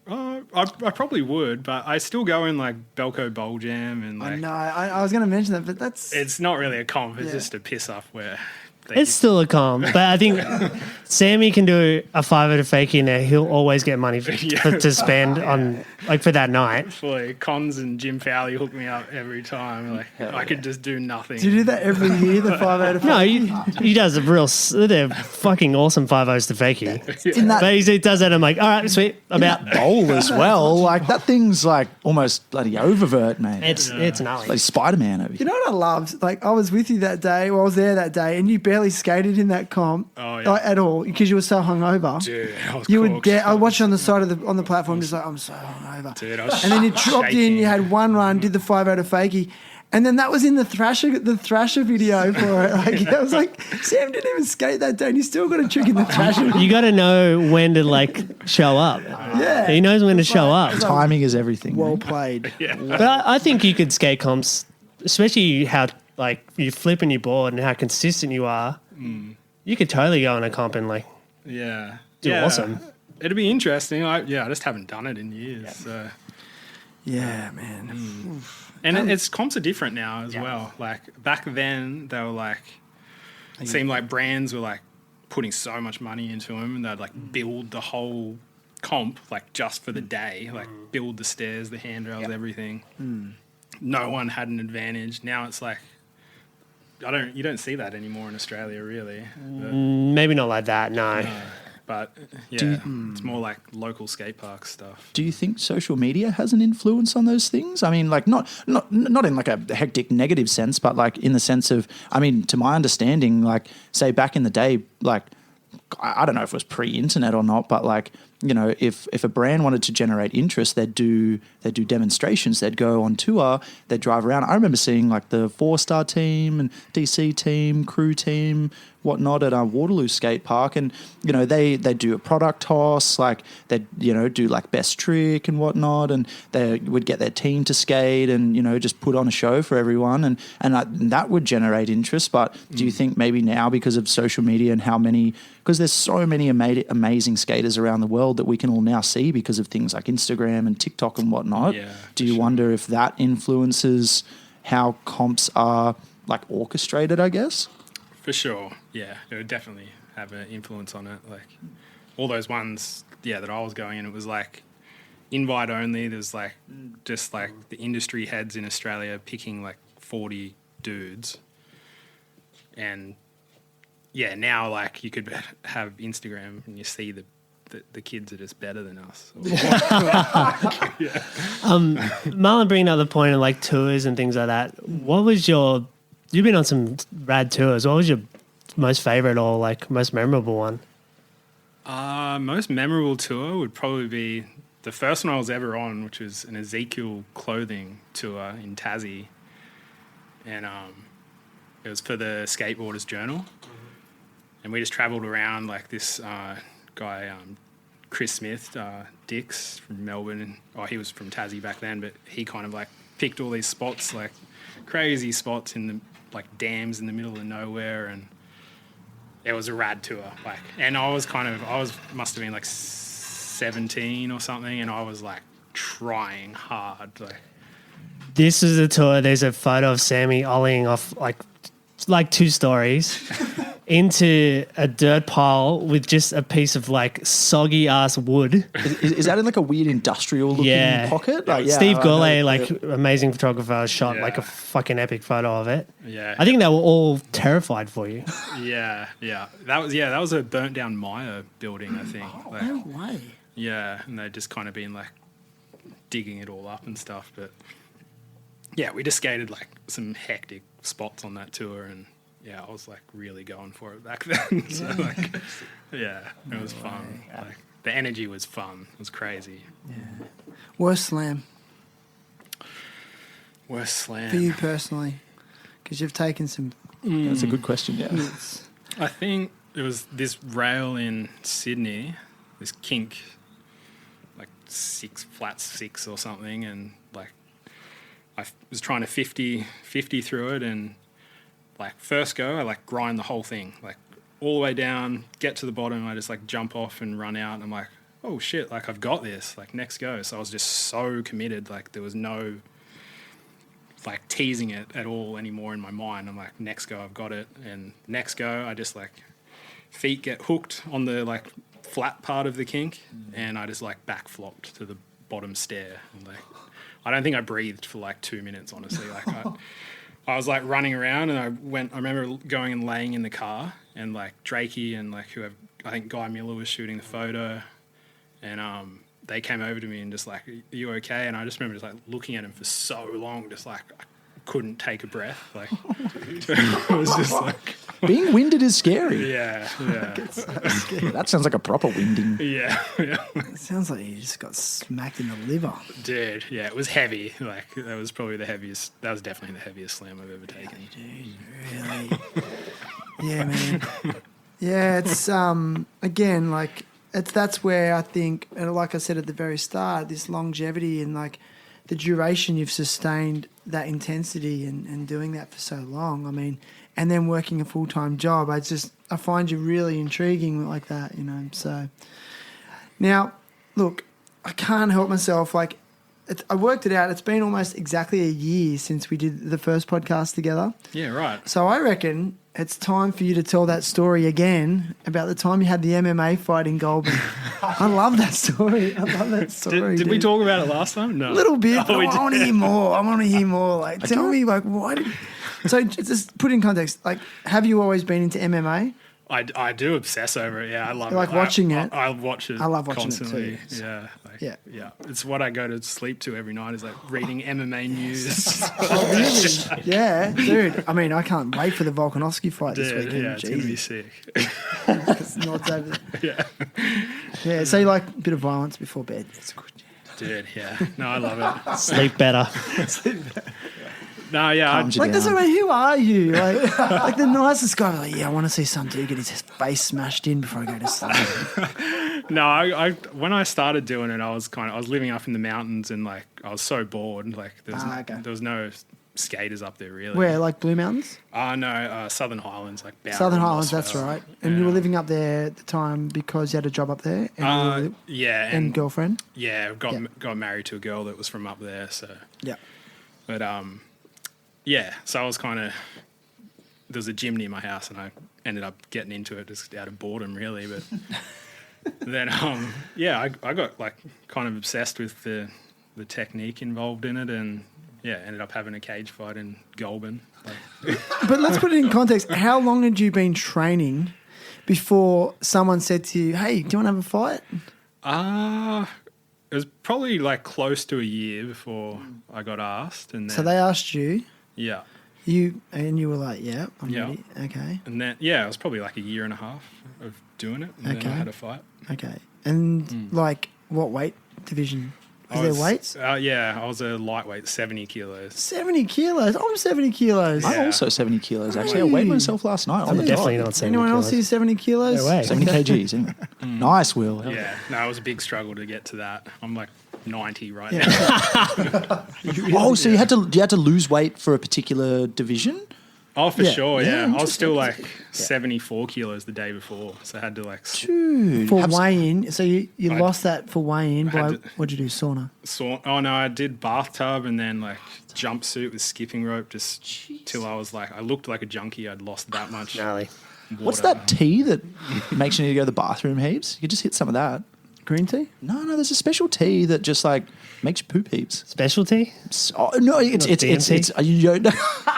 I probably would, but I still go in like Belco Bowl Jam and like. I know. I was going to mention that, but it's not really a comp. It's just a piss off where. It's still a comp, but I think Sammy can do a 5 to fakie in there. He'll always get money to spend on for that night. Fully, Cons and Jim Fowley hook me up every time. Like I could just do nothing. Do you do that every year? The 5 to fakie? No, he does they're fucking awesome 5-0s to fakie. But he does that. I'm like, all right, sweet, I'm out. Bowl as well. Like that thing's like almost bloody oververt, mate. It's gnarly. Like Spider-Man over here. You know what I loved? Like I was with you that day. Well, I was there that day, and you barely skated in that comp at all because you were so hungover. Dude, I was I watched you on the side of on the platform, just like I'm so hungover. Dude, I was and then you dropped in. You had one run, did the 5 to fakie. And then that was in the Thrasher video for it. Like I was like, Sam didn't even skate that day, and you still got a trick in the Thrasher. You got to know when to like show up. Yeah, he knows when to show up. Timing is everything. Well played. But I think you could skate comps, especially how like you flip and you board and how consistent you are. You could totally go on a comp and like do awesome. It'd be interesting. I just haven't done it in years. So. Yeah, man. And it's comps are different now as well. Like back then, they were like, it seemed like brands were like putting so much money into them, and they'd like build the whole comp like just for the day, like build the stairs, the handrails, everything. No one had an advantage. Now it's like you don't see that anymore in Australia, really. Maybe not like that, no. But it's more like local skate park stuff. Do you think social media has an influence on those things? I mean, like not in like a hectic negative sense, but like in the sense of, I mean, to my understanding, like say back in the day, like I don't know if it was pre-internet or not, but like, if a brand wanted to generate interest, they'd do demonstrations, they'd go on tour, they'd drive around. I remember seeing like the 4-star team and DC team, crew team, whatnot at Waterloo skate park, and they do a product toss, like they do like best trick and whatnot, and they would get their team to skate and just put on a show for everyone, and that would generate interest. But do you think maybe now, because of social media and because there's so many amazing skaters around the world that we can all now see because of things like Instagram and TikTok and whatnot, do you wonder if that influences how comps are like orchestrated, I guess? For sure, yeah. It would definitely have an influence on it. Like all those ones, that I was going in, it was like invite only. There's like just like the industry heads in Australia picking like 40 dudes. And now like you could have Instagram and you see the kids are just better than us. Marlon bringing up the point of like tours and things like that. What was you've been on some rad tours. What was your most favorite or like most memorable one? Most memorable tour would probably be the first one I was ever on, which was an Ezekiel clothing tour in Tassie. And it was for the Skateboarders Journal. And we just travelled around like this guy, Chris Smith, Dix from Melbourne. He was from Tassie back then, but he kind of like picked all these spots, like crazy spots in the like dams in the middle of nowhere, and it was a rad tour. Like, and I must have been like 17 or something, and I was like trying hard. This is a tour. There's a photo of Sammy ollieing off like 2 stories into a dirt pile with just a piece of like soggy ass wood. Is that in like a weird industrial looking Yeah. pocket? Like, yeah, Steve I Gourlay, know. like amazing photographer, shot Yeah. like a fucking epic photo of it. Yeah. I think they were all terrified for you. Yeah. That was a burnt down Maya building, I think. Like, No way. yeah, and they'd just kind of been like digging it all up and stuff. But yeah, we just skated like some hectic spots on that tour, and yeah, I was like really going for it back then. So like, yeah, it was fun. Like the energy was fun. It was crazy. Worst slam Worst slam. for you personally, because you've taken some. That's a good question. Yeah. hits. I think it was this rail in Sydney, this kink, like flat six or something, and like I was trying to 50 through it, and like first go I like grind the whole thing like all the way down, get to the bottom, I just like jump off and run out, and I'm like, oh shit, like I've got this, like next go. So I was just so committed, like there was no like teasing it at all anymore in my mind. I'm like, next go I've got it, and next go I just like feet get hooked on the like flat part of the kink, and I just like back flopped to the bottom stair, and like I don't think I breathed for like 2 minutes, honestly. Like I was like running around, and I remember going and laying in the car, and like Drakey and like whoever, I think Guy Miller was shooting the photo, and they came over to me and just like, are you okay? And I just remember just like looking at him for so long, just like I couldn't take a breath. Like it was just like, Being winded is scary. yeah. That sounds like a proper winding. Yeah. It sounds like you just got smacked in the liver. Dude, yeah, it was heavy. Like that was probably the heaviest. That was definitely the heaviest slam I've ever taken. Really? Yeah, man. Yeah, it's again like that's where I think, and like I said at the very start, this longevity and like the duration you've sustained that intensity and doing that for so long. I mean, and then working a full-time job. I find you really intriguing like that, you know. So now, look, I can't help myself. Like, I worked it out. It's been almost exactly a year since we did the first podcast together. Yeah, right. So I reckon it's time for you to tell that story again about the time you had the MMA fight in Goulburn. I love that story. Did we talk about it last time? No. A little bit. Oh, But we I want to did. hear more. I want to hear more. Like, tell me, like, why did... So just put in context, like, have you always been into MMA? I do obsess over it. Yeah, I love You it. like watching it? I watch it. I love watching it constantly. too. Yeah, Yeah. It's what I go to sleep to every night. Is like reading MMA news. Oh, really? Yeah, dude. I mean, I can't wait for the Volkanovski fight this Dude, weekend. yeah, it's gonna be Jesus. sick. It's not over. Yeah, Yeah, so you like a bit of violence before bed. It's good. dude. Yeah, no, I love it. Sleep better. No, yeah, Calms you Like, that's down. what I mean, who are you? Like the nicest guy. Like, yeah, I want to see some dude get his face smashed in before I go to sleep. no. I when I started doing it, I was living up in the mountains, and like I was so bored. Like Okay. there was no skaters up there really. Where, like Blue Mountains? No, Southern Highlands, like Bowra Southern and Highlands, that's Mossville. right. And you were living up there at the time because you had a job up there and, Yeah, and girlfriend? yeah, Yeah. got married to a girl that was from up there. So, Yeah. but yeah. So I was kind of there was a gym near my house, and I ended up getting into it just out of boredom, really. But then, yeah, I got like kind of obsessed with the technique involved in it, and yeah, ended up having a cage fight in Goulburn. Like, But let's put it in context. How long had you been training before someone said to you, hey, do you want to have a fight? it was probably like close to a year before I got asked, and then, So they asked you, yeah. you were like, yeah, I'm Yeah. ready. Okay. And then, yeah, it was probably like a year and a half of doing it. And then Okay. I had a fight. Okay. And like what weight division? Was there weights? Yeah, I was a lightweight, 70 kilos. 70 kilos. I'm 70 kilos. I'm also 70 kilos, actually. I weighed myself last night on the Definitely dot. not 70 Anyone else kilos. here 70 kilos? No way. 70 kgs, isn't it? Nice, Will. Yeah, no, it was a big struggle to get to that. I'm like 90 right Yeah. now. Oh, so you had to lose weight for a particular division? Oh, for Yeah. sure, Yeah, yeah. I was still interesting. like 74 kilos the day before, so I had to like Dude. For weigh-in. So you I- lost that for weigh-in I had by, to- what'd you do, sauna? Oh no, I did bathtub and then like jumpsuit with skipping rope just till I was like, I looked like a junkie. I'd lost that much. Gnarly. What's that tea that makes you need to go to the bathroom heaps? You just hit some of that. Green tea? No, there's a special tea that just like makes you poop heaps. Specialty? No, it's you don't know.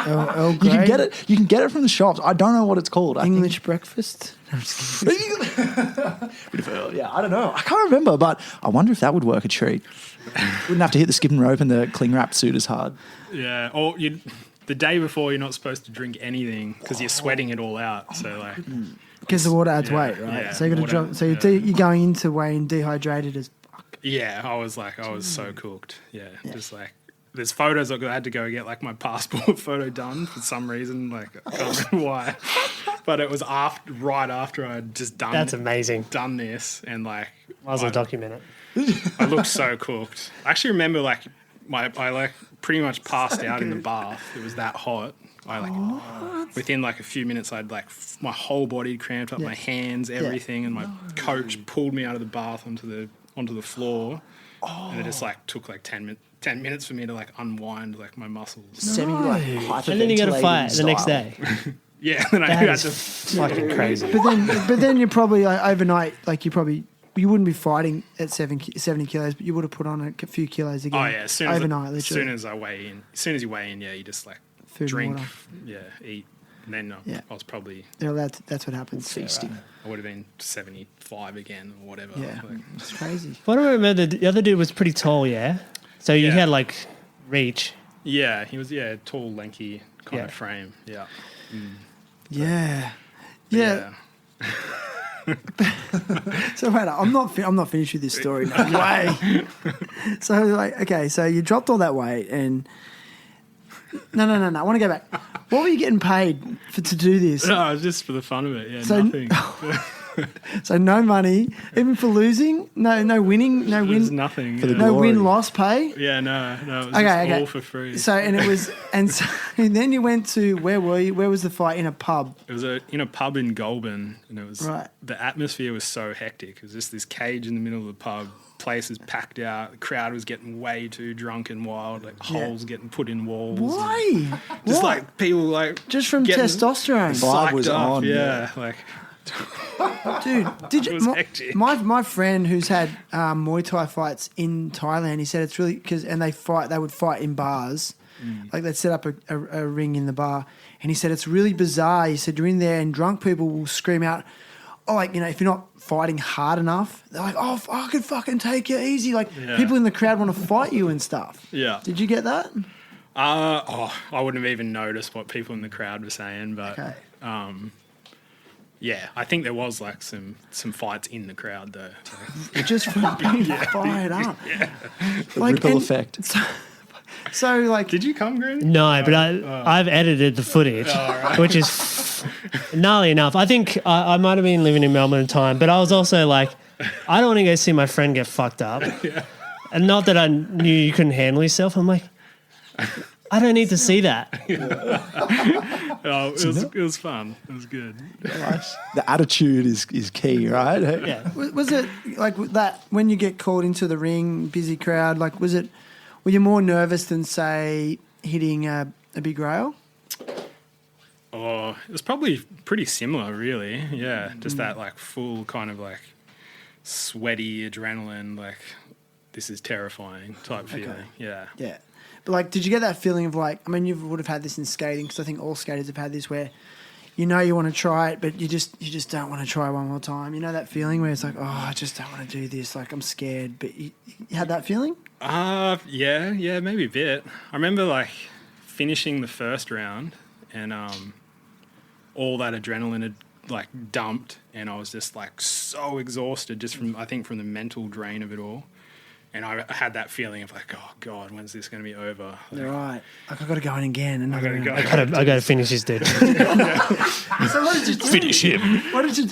Earl You Grey? can get it. You can get it from the shops. I don't know what it's called. English breakfast? No, I'm just kidding. Yeah, I don't know. I can't remember, but I wonder if that would work a treat. Wouldn't have to hit the skipping rope and the cling wrap suit as hard. Yeah, or the day before you're not supposed to drink anything because you're sweating it all out. So like, Because the water adds Yeah, weight, right? yeah, So you got to water, drop. So yeah. you're going into weighing dehydrated as fuck. yeah, I was so cooked. Yeah, just like there's photos I had to go get like my passport photo done for some reason. Like I can't remember why, but it was right after I'd just done. That's amazing. Done this and like Might as well document it. I looked so cooked. I actually remember like I like pretty much passed out in the bath. It was that hot. I like within like a few minutes, I'd like my whole body cramped up, my hands, everything, and my coach pulled me out of the bath onto the floor, and it just like took like 10 minutes for me to like unwind like my muscles. Semi like And then you got to fight the next style. day. Yeah, then I That had is to. fucking crazy. But then you're probably like, overnight, like you wouldn't be fighting at 70 kilos, but you would have put on a few kilos again. Oh yeah, as overnight, as literally. soon as I weigh in, as soon as you weigh in, yeah, you just like Food and drink, water. eat, and then Yeah. I was probably They're allowed to, that's what happens. Feasting. I would have been 75 again or whatever. Yeah, Like, it's crazy. What I remember, the other dude was pretty tall, yeah? So you Yeah. had like reach. yeah, he was tall, lanky kind Yeah. of frame. Yeah. Yeah. But Yeah. So wait, I'm not finished with this story. No way. So like, okay, so you dropped all that weight, and no. I want to go back. What were you getting paid to do this? No, it was just for the fun of it. Yeah, So- nothing. So no money, even for losing. No winning. No There's win. nothing. For the yeah. No glory. win loss pay. Yeah, no, it was Okay, just okay. all for free. So and then you went to, where were you? Where was the fight? In a pub. It was in a pub in Goulburn, and it was Right. the atmosphere was so hectic. It was just this cage in the middle of the pub. Place is packed out. The crowd was getting way too drunk and wild. Like holes getting put in walls. Why? Just What? like people like Just from getting testosterone. Vibe psyched was up. on, Yeah, like Dude, did It you? was hectic. My friend who's had Muay Thai fights in Thailand, he said it's really and they would fight in bars, like they'd set up a ring in the bar, and he said it's really bizarre. He said you're in there and drunk people will scream out, oh, like, if you're not fighting hard enough, they're like, oh, I could fucking take you easy. Like Yeah. people in the crowd want to fight you and stuff. yeah. Did you get that? I wouldn't have even noticed what people in the crowd were saying, but Okay. yeah, I think there was like some fights in the crowd though. Just from being fired up. The ripple and effect. So like, Did you come, Green? No, but I've edited the footage, which is gnarly enough. I think I might have been living in Melbourne at the time, but I was also like, I don't want to go see my friend get fucked up. And not that I knew you couldn't handle yourself. I'm like, I don't need to see that. Oh, it was fun. It was good. The attitude is key, right? Yeah. was it like that when you get called into the ring, busy crowd? Like, were you more nervous than say hitting a big rail? Oh, it was probably pretty similar, really. Yeah, just that like full kind of like sweaty adrenaline, like this is terrifying type feeling. Yeah. Yeah. But like, did you get that feeling of like, I mean, you would have had this in skating because I think all skaters have had this where you know you want to try it, but you just don't want to try one more time. You know that feeling where it's like, oh, I just don't want to do this. Like, I'm scared. But you had that feeling? Yeah, maybe a bit. I remember like finishing the first round and all that adrenaline had like dumped and I was just like so exhausted just from the mental drain of it all. And I had that feeling of like, oh God, when's this going to be over? Like, Right. Like, I've got to go in again. And I gotta go. I got to finish this dude. So what did you do? Finish him.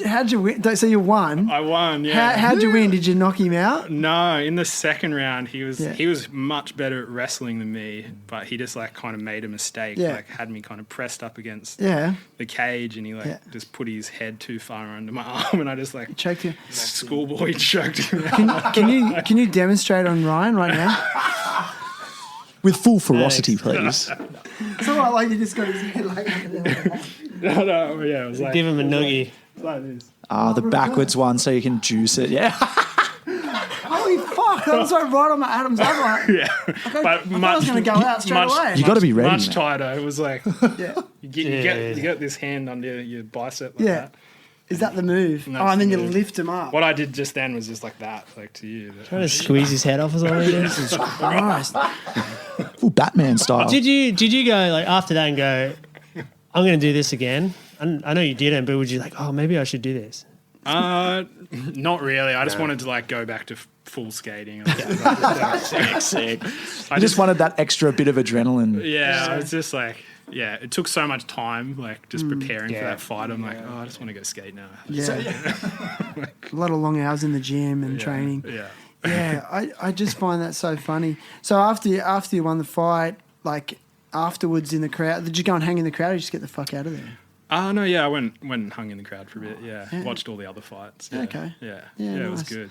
How'd you win? So you won. I won. Yeah. How'd you win? Did you knock him out? No, in the second round, he Yeah. was much better at wrestling than me, but he just like kind of made a mistake. Yeah. Like had me kind of pressed up against Yeah. the cage, and he like Yeah. just put his head too far under my arm, and I just like Choked you. schoolboy choked him out. Can you demonstrate on Ryan right now? With full ferocity, please. So like you just got his head like No, yeah, it was like Give him a noogie. like this. The backwards one so you can juice it. Yeah. Holy fuck! That was like right on my Adam's apple. Yeah, but I thought I was going to go out straight away. You got to be ready. Much man. tighter. It was like Yeah. you get this hand under your bicep like Yeah. that. Is that the move? And Oh, that's and then the you move. lift him up. What I did just then was just like that, like to you. But- Trying to squeeze his head off or something. Jesus Christ. Full Batman style. Did you go like after that and go, I'm going to do this again? I know you didn't, but would you like, oh, maybe I should do this? Not really. I just wanted to like go back to full skating. Sick. I just wanted that extra bit of adrenaline. Yeah, I was just like, yeah, it took so much time, like just preparing for Yeah. that fight. I'm like, oh, I just want to go skate now. Yeah. A lot of long hours in the gym and training. Yeah. Yeah, I just find that so funny. So after you won the fight, like afterwards in the crowd, did you go and hang in the crowd or did you just get the fuck out of there? No, yeah, I went and hung in the crowd for a bit. Yeah, watched all the other fights. Yeah. Okay. Yeah, Yeah, it was nice. good.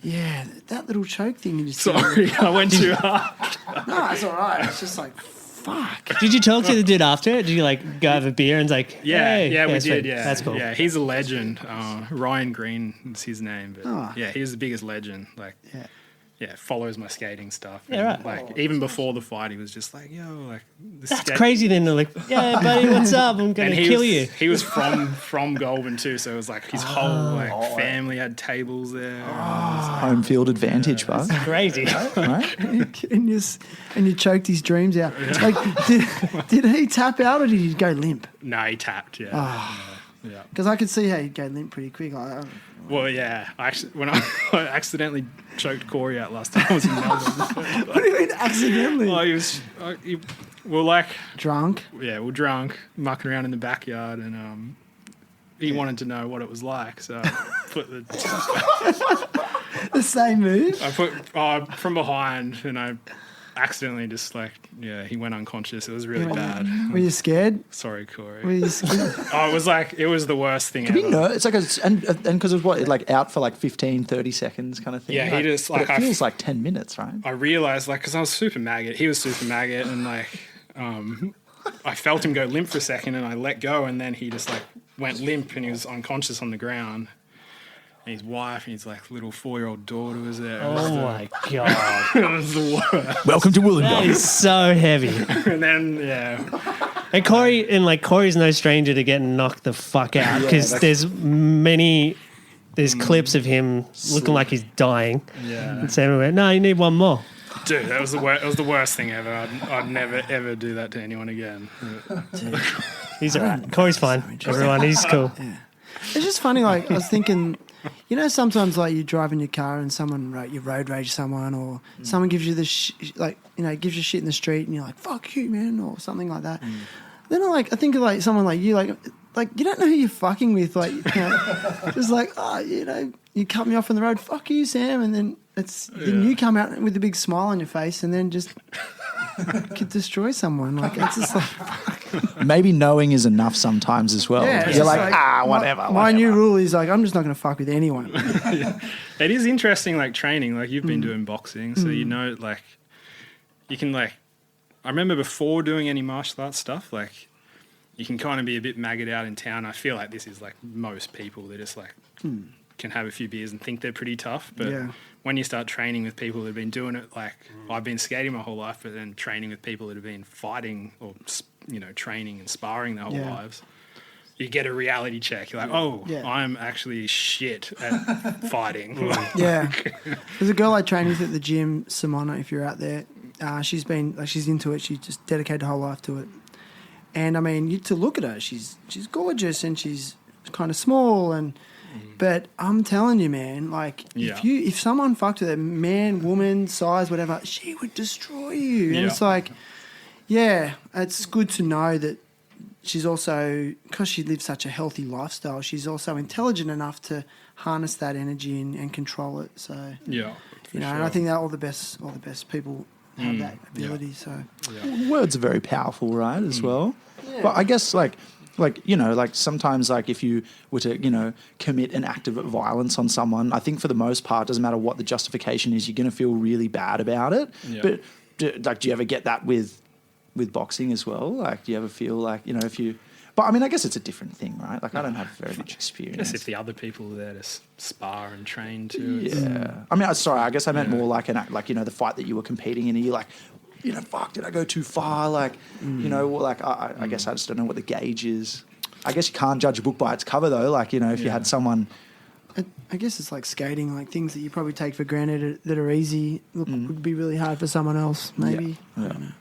Yeah, that little choke thing you just Sorry, I went too hard. No, it's all right. It's just like, fuck. Did you talk to the dude after? Did you like go have a beer and it's like, Yeah, hey. yeah, we sweet. did. Yeah, That's cool. Yeah, he's a legend. Ryan Green is his name, but Oh. yeah, he was the biggest legend. Like, Yeah. yeah, follows my skating stuff. Yeah, And, right. Like even before the fight, he was just like, "Yo, like the That's crazy. Then they're like, yeah, buddy, what's up? I'm going And to he kill was, you. He was from Goulburn too, so it was like his whole like family had tables there. Home field advantage, bud. Crazy. Right? and you choked his dreams out. Like, did he tap out or did he go limp? No, he tapped. Yeah. Ah. Yeah. Because I could see how he'd go limp pretty quick. Well, yeah. When I accidentally choked Corey out last time I was in Melbourne. What do you mean accidentally? Oh, we're like, Drunk. yeah, we're drunk, mucking around in the backyard, and he wanted to know what it was like, so I put The same move. from behind, and I accidentally just like, yeah, he went unconscious. It was really bad. Were you scared? Sorry, Corey. Were you scared? It was the worst thing Can ever. be it's like and because it was what, like out for like 15, 30 seconds kind of thing. Yeah, he like, just, but like, it feels like 10 minutes, right? I realized, like, because I was super maggot, he was super maggot, and like, I felt him go limp for a second, and I let go, and then he just like went limp, and he was unconscious on the ground. And his wife and his like little 4-year-old daughter was there. Oh my God. It was the worst. Welcome to That Wollongong. is so heavy. And then yeah, And Corey's no stranger to getting knocked the fuck out because there's clips of him looking like he's dying. yeah, And Sam went, no, you need one more. dude, that was the worst. It was the worst thing ever. I'd never ever do that to anyone again. He's all right. Corey's fine. Everyone, he's cool. It's just funny. Like I was thinking, you know, sometimes like you drive in your car and someone you road rage someone, or someone gives you gives you shit in the street, and you're like, "Fuck you, man," or something like that. Then I think of like someone like you, like you don't know who you're fucking with, like just like, oh, you cut me off on the road, fuck you, Sam, and then then you come out with a big smile on your face, and then just could destroy someone. Like it's just like. Maybe knowing is enough sometimes as well. Yeah, it's You're just like, whatever. My new rule is like, I'm just not going to fuck with anyone. It is interesting, like training. Like you've been doing boxing, so you know, like you can like. I remember before doing any martial arts stuff, like you can kind of be a bit maggot out in town. I feel like this is like most people. They're just like can have a few beers and think they're pretty tough, but Yeah. when you start training with people that have been doing it, like I've been skating my whole life, but then training with people that have been fighting or training and sparring their whole Yeah. lives. You get a reality check. You're like, oh, Yeah. I'm actually shit at fighting. Yeah. There's a girl I train with at the gym, Simona, if you're out there. She's into it. She's just dedicated her whole life to it. And I mean, to look at her, she's gorgeous and she's kind of small but I'm telling you, man, like if someone fucked with a man, woman, size, whatever, she would destroy you. And it's like, yeah, it's good to know that she's also, because she lives such a healthy lifestyle, she's also intelligent enough to harness that energy and control it. So Yeah. and I think that all the best people have that ability. So Words are very powerful, right, as well. But I guess like sometimes like if you were to, commit an act of violence on someone, I think for the most part, doesn't matter what the justification is, you're going to feel really bad about it. Yeah. But do you ever get that with boxing as well? Like, do you ever feel like, if you But I mean, I guess it's a different thing, right? Like I don't have very much experience. I guess if the other people are there to spar and train too. it's- Yeah. I mean, sorry, I guess I meant more like the fight that you were competing in. Are you like, fuck, did I go too far? Like, I guess I just don't know what the gauge is. I guess you can't judge a book by its cover though. Like, if you had someone. I guess it's like skating, like things that you probably take for granted that are easy would be really hard for someone else, maybe. Yeah. I don't know.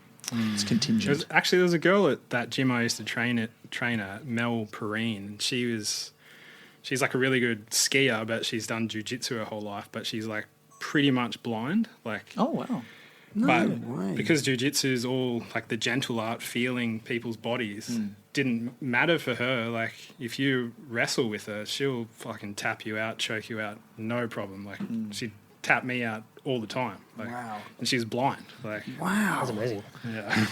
It's contingent. There was a girl at that gym I used to train at, Mel Perrine, and she's like a really good skier, but she's done jiu-jitsu her whole life, but she's like pretty much blind. Like, Oh, wow. No but way. because jiu-jitsu is all like the gentle art, feeling people's bodies, didn't matter for her. Like if you wrestle with her, she'll fucking tap you out, choke you out, no problem. Like she'd tap me out all the time. Like, Wow. And she's blind. Like, Wow. That's amazing. yeah.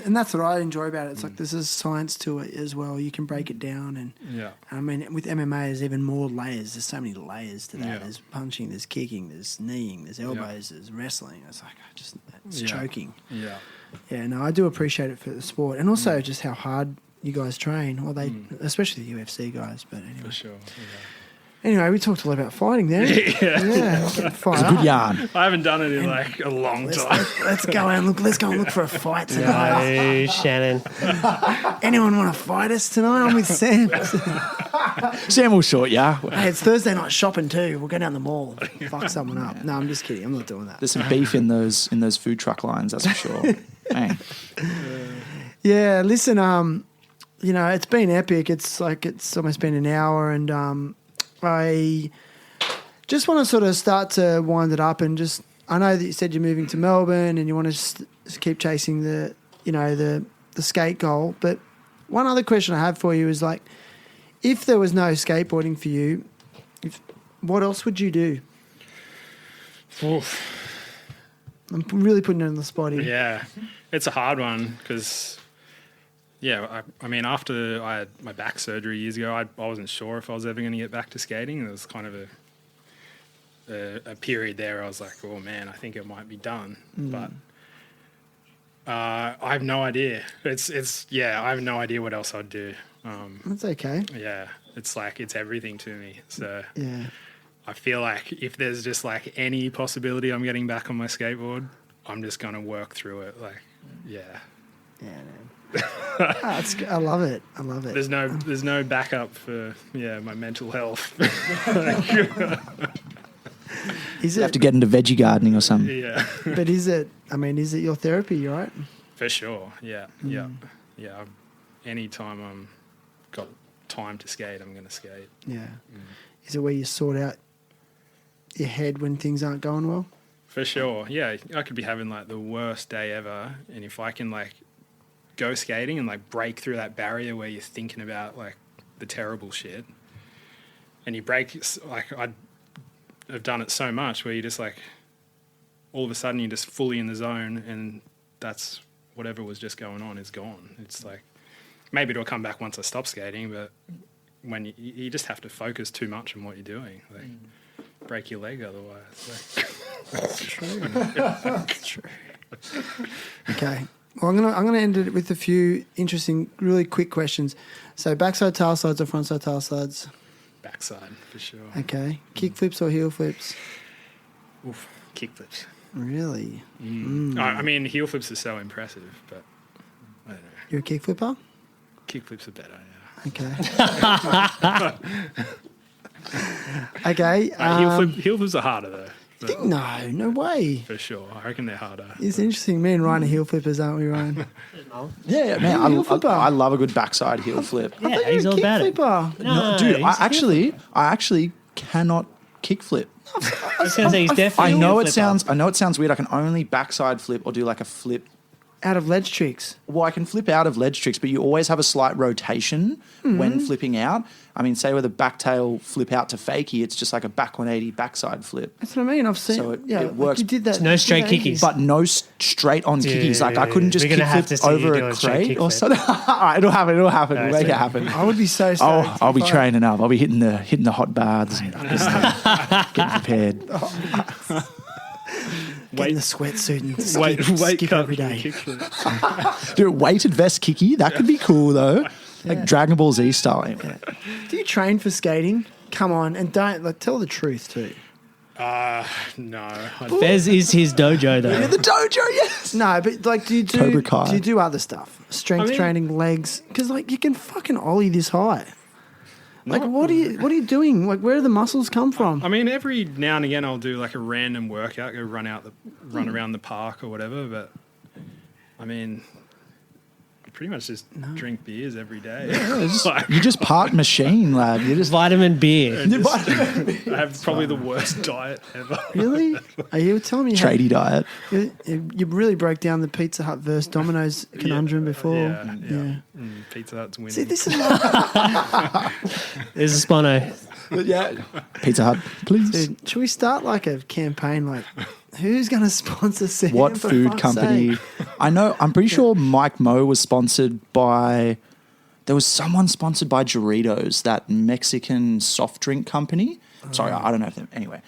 And that's what I enjoy about it. It's like there's a science to it as well. You can break it down, and Yeah. I mean, with MMA, there's even more layers. There's so many layers to that. Yeah. There's punching, there's kicking, there's kneeing, there's elbows, there's wrestling. It's like it's Yeah. choking. Yeah. Yeah, no, I do appreciate it for the sport, and also just how hard you guys train. Well, especially the UFC guys. But anyway, For sure. Yeah. anyway, we talked a lot about fighting there. Yeah, fire Good up. yarn. I haven't done it in like a long time. Let's go and look. Let's go and look for a fight tonight. No, Shannon. Anyone want to fight us tonight? I'm with Sam. Sam will sort ya. Hey, it's Thursday night shopping too. We'll go down the mall, fuck someone up. No, I'm just kidding. I'm not doing that. There's some beef in those food truck lines, that's for sure. Man. Yeah, listen. It's been epic. It's almost been an hour, and I just want to sort of start to wind it up, and just I know that you said you're moving to Melbourne, and you want to just keep chasing the skate goal. But one other question I have for you is like, if there was no skateboarding for you, what else would you do? Oof. I'm really putting it on the spot here. Yeah, it's a hard one because, I mean, after I had my back surgery years ago, I wasn't sure if I was ever going to get back to skating. There was kind of a period there where I was like, oh man, I think it might be done. But I have no idea. I have no idea what else I'd do. That's okay. Yeah, it's like it's everything to me. So Yeah. I feel like if there's just like any possibility I'm getting back on my skateboard, I'm just gonna work through it. Like, yeah. Yeah, man. I love it. I love it. There's no backup for my mental health. Is You have it? to get into veggie gardening or something. Yeah, But is it? I mean, is it your therapy? Right? for sure. Yeah. Anytime I'm got time to skate, I'm gonna skate. Yeah. Is it where you sort out your head when things aren't going well? For sure. Yeah, I could be having like the worst day ever, and if I can like go skating and like break through that barrier where you're thinking about like the terrible shit, and you break, like I've done it so much where you just like all of a sudden you're just fully in the zone, and that's whatever was just going on is gone. It's like maybe it'll come back once I stop skating, but when you just have to focus too much on what you're doing, like break your leg otherwise. Like, That's true. That's true. Okay. Well, I'm gonna end it with a few interesting, really quick questions. So, backside tail slides or frontside tail slides? backside for sure. Okay. Kick flips or heel flips? Oof, kickflips. Really? I mean, heel flips are so impressive, but I don't know. You're a kick flipper? Kickflips are better, Okay. yeah. Okay. Heel flips are harder though. but No way. for sure. I reckon they're harder. It's interesting. Me and Ryan are heel flippers, aren't we, Ryan? Yeah, man, Heel flipper. I love a good backside heel flip. Yeah, You're he's a all kick about it. flipper. No, dude, he's I actually cannot kick flip. I was going to say he's definitely. I know a it flipper. sounds weird. I can only backside flip or do like a flip. Out of ledge tricks. Well, I can flip out of ledge tricks, but you always have a slight rotation when flipping out. I mean, say with a back tail flip out to fakie, it's just like a back 180 backside flip. That's what I mean. I've seen. So it like works. You did that. No straight you did that kickies. But no straight on kickies. Like I couldn't just We're gonna kick have flip to see you over do a a straight crate kick or flip. something. All right, it'll happen. We'll make it so- happen. I would be so stoked. I'll be if I- training up. I'll be hitting the hot baths and getting prepared. Getting the sweatsuit and Wait, skip cut every for the day. kickflip. Do a weighted vest kicky. That could be cool though. Like Dragon Ball Z style. Do you train for skating? Come on, and don't tell the truth too. No. Fez is his dojo though. The dojo, yes. No, but like, do Cobra Kai. you do other stuff? Strength training, legs, because like you can fucking ollie this high. Like, what are you doing? Like, where do the muscles come from? I mean, every now and again I'll do like a random workout, go run around the park or whatever. But I mean, I pretty much just drink beers every day. You're just part machine, lad. You're just Vitamin beer. I have probably the worst diet ever. Really? Are you telling me tradie diet. you really broke down the Pizza Hut versus Domino's conundrum before? Yeah. Pizza Hut's winning. See, this is like, There's a spono. Yeah. Pizza Hut, please. dude, should we start like a campaign? Like, who's going to sponsor Sam? What for food fuck's company? sake? I know. I'm pretty sure Mike Moe was sponsored by. There was someone sponsored by Doritos, that Mexican soft drink company. Sorry, I don't know if. Anyway,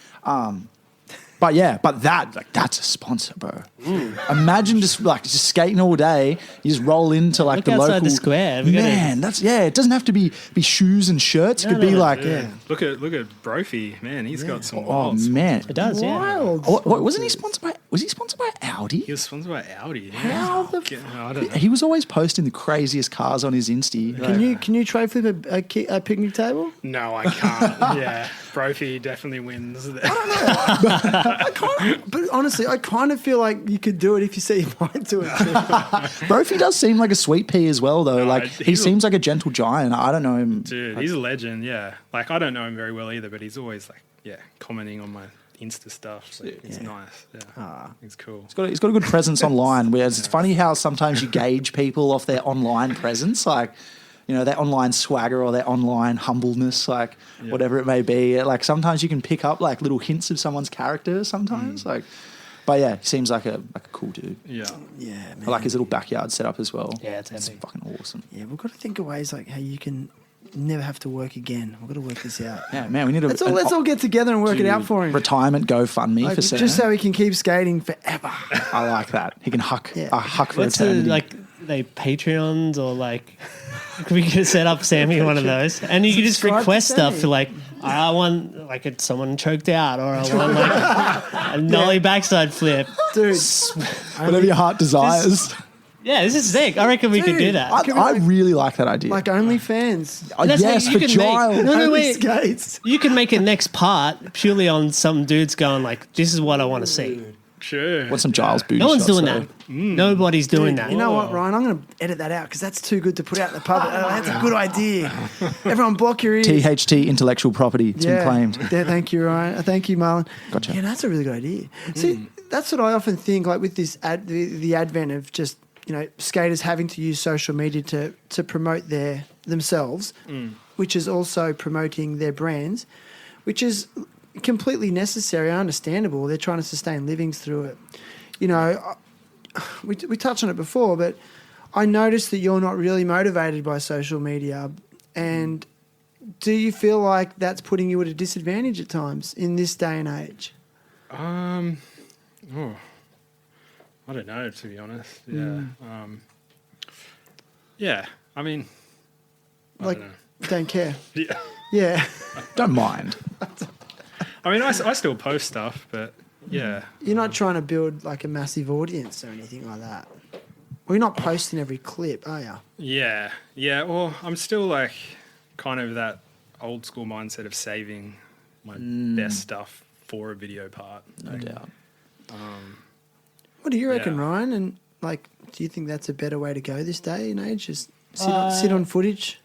but that's a sponsor, bro. Imagine just skating all day. You just roll into like Look the outside local the square. Man, it doesn't have to be shoes and shirts. It could be like. Yeah. Look at Brophy, man. He's got some. Oh wild man, It does, yeah. Wild. What, wasn't he sponsored by? Was he sponsored by Audi? He was sponsored by Audi. How the I don't know. He was always posting the craziest cars on his Insta. Can you tray flip a picnic table? No, I can't. Yeah, Brophy definitely wins. But honestly, I kind of feel like you could do it if you set your mind to it. Brophy does seem like a sweet pea as well, though. No, Like he seems like a gentle giant. I don't know him. Dude, he's a legend, yeah. Like, I don't know him very well either, but he's always, commenting on my Insta stuff. So it's nice. Yeah. He's cool. He's got a good presence online. Whereas it's funny how sometimes you gauge people off their online presence, like, their online swagger or their online humbleness, whatever it may be. Like, sometimes you can pick up, like, little hints of someone's character sometimes. But yeah, he seems like a cool dude. Yeah. Yeah, man. I like his little backyard setup as well. Yeah, it's epic. fucking awesome. Yeah, we've got to think of ways like how you can never have to work again. We've got to work this out. Yeah, man, we need to. Let's all get together and work it out for him. Retirement GoFundMe for Sam. Just so he can keep skating forever. I like that. He can huck for What's eternity. they Patreons or like we could set up Sammy one of those, and you can just Subscribe to request stuff Sammy. for like I want like someone choked out, or I want like a nollie backside flip. Dude, Whatever your heart desires. Yeah, this is sick. I reckon we could do that. I really like that idea. like OnlyFans. That's yes, how for you can make- Giles. No, Only wait. skates. You can make a next part purely on some dudes going like, "This is what I want to see." Sure. Want some Giles booty No one's shots, doing though. that. Nobody's doing that. You know what, Ryan? I'm going to edit that out because that's too good to put out in the public. That's a good idea. Everyone block your ears. THT intellectual property. It's been claimed. Yeah, thank you, Ryan. Thank you, Marlon. Gotcha. Yeah, that's a really good idea. See, that's what I often think, like with this the advent of just, skaters having to use social media to promote themselves, which is also promoting their brands, which is completely necessary, understandable. They're trying to sustain livings through it. We touched on it before, but I noticed that you're not really motivated by social media. And do you feel like that's putting you at a disadvantage at times in this day and age? I don't know, to be honest. Yeah. Yeah. I mean, I don't know. Don't care. Yeah. Yeah. Don't mind. I mean, I still post stuff, but yeah. You're not trying to build like a massive audience or anything like that. Well, you're not posting every clip, are you? Yeah. Yeah. Well, I'm still like kind of that old school mindset of saving my best stuff for a video part. No doubt. What do you reckon, Yeah. Ryan? And like, do you think that's a better way to go this day and age? Just sit on footage?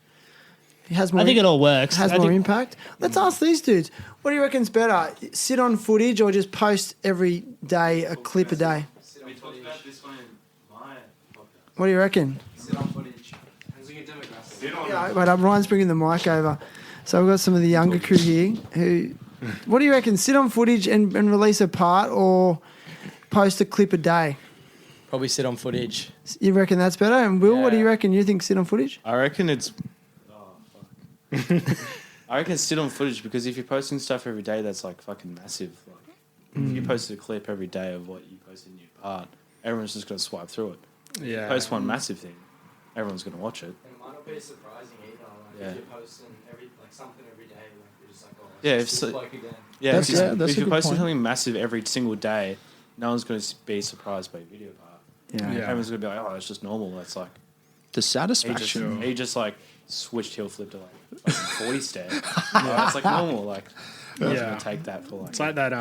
It has more. I think it all works. Has I more think- impact. Let's ask these dudes. What do you reckon's better? Sit on footage or just post every day a clip a day? We talked about this one in my podcast. What do you reckon? Sit on footage. How's your demographic? Yeah, wait, Ryan's bringing the mic over. So we've got some of the younger crew here who. What do you reckon? Sit on footage and release a part or post a clip a day? Probably sit on footage. You reckon that's better? And Will, what do you Yeah. reckon? You think sit on footage? I reckon it's. I reckon sit on footage because if you're posting stuff every day, that's like fucking massive. Like, if you posted a clip every day of what you posted in your part, everyone's just going to swipe through it. Yeah. Post one massive thing, everyone's going to watch it. They might not be surprising either. Like Yeah. if you're posting something every day, like you're just like, oh, Yeah, it's if this so- bloke again. Yeah, That's- if, yeah, that's if a you're good posting point. something massive every single day, no one's going to be surprised by your video part. Yeah. Everyone's going to be like, oh, it's just normal. That's like, The satisfaction. he just like switched heel flip to like fucking 40 step. It's like normal. Like, no one's Yeah. going to take that for like. It's like that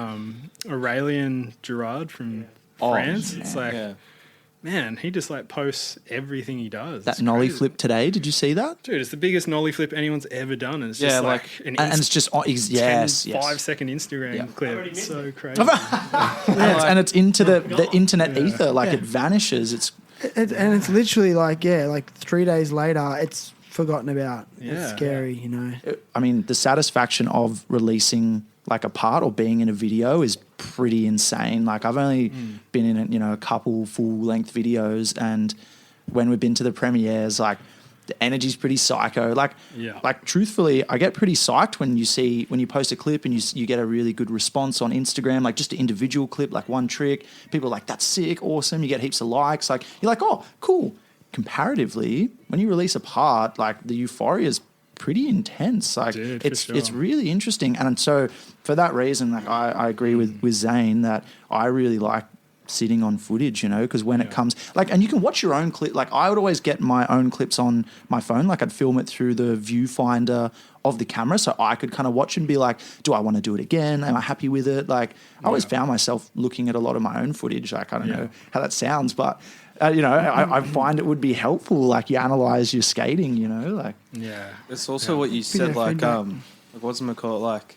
Aurélien Girard from Oh, France. It's like, yeah. man, he just like posts everything he does. That It's nollie crazy. flip today, did you see that? Dude, it's the biggest nollie flip anyone's ever done. And it's Yeah, just like- like an And it's just, yes, 5-second Instagram Yeah. clip. It's so crazy. and it's into the internet ether, like it vanishes. It's And it's literally like 3 days later, it's forgotten about. Yeah. It's scary, you know. I mean, the satisfaction of releasing like a part or being in a video is pretty insane. Like I've only been in, a couple full length videos, and when we've been to the premieres, like the energy's pretty psycho. Like, Yeah. like truthfully, I get pretty psyched when you post a clip and you get a really good response on Instagram, like just an individual clip, like one trick. People are like, that's sick, awesome. You get heaps of likes. Like you're like, oh, cool. Comparatively, when you release a part, like the euphoria is pretty intense. Like Dude, for it's sure. really interesting. And so for that reason, like I agree with Zane that I really like sitting on footage, because when it comes like, and you can watch your own clip. Like I would always get my own clips on my phone. Like I'd film it through the viewfinder of the camera, so I could kind of watch and be like, do I want to do it again? Am I happy with it? Like I always found myself looking at a lot of my own footage. Like I don't know how that sounds, but I find it would be helpful. Like you analyze your skating, like Yeah. It's also what you said, like what's it called? Like,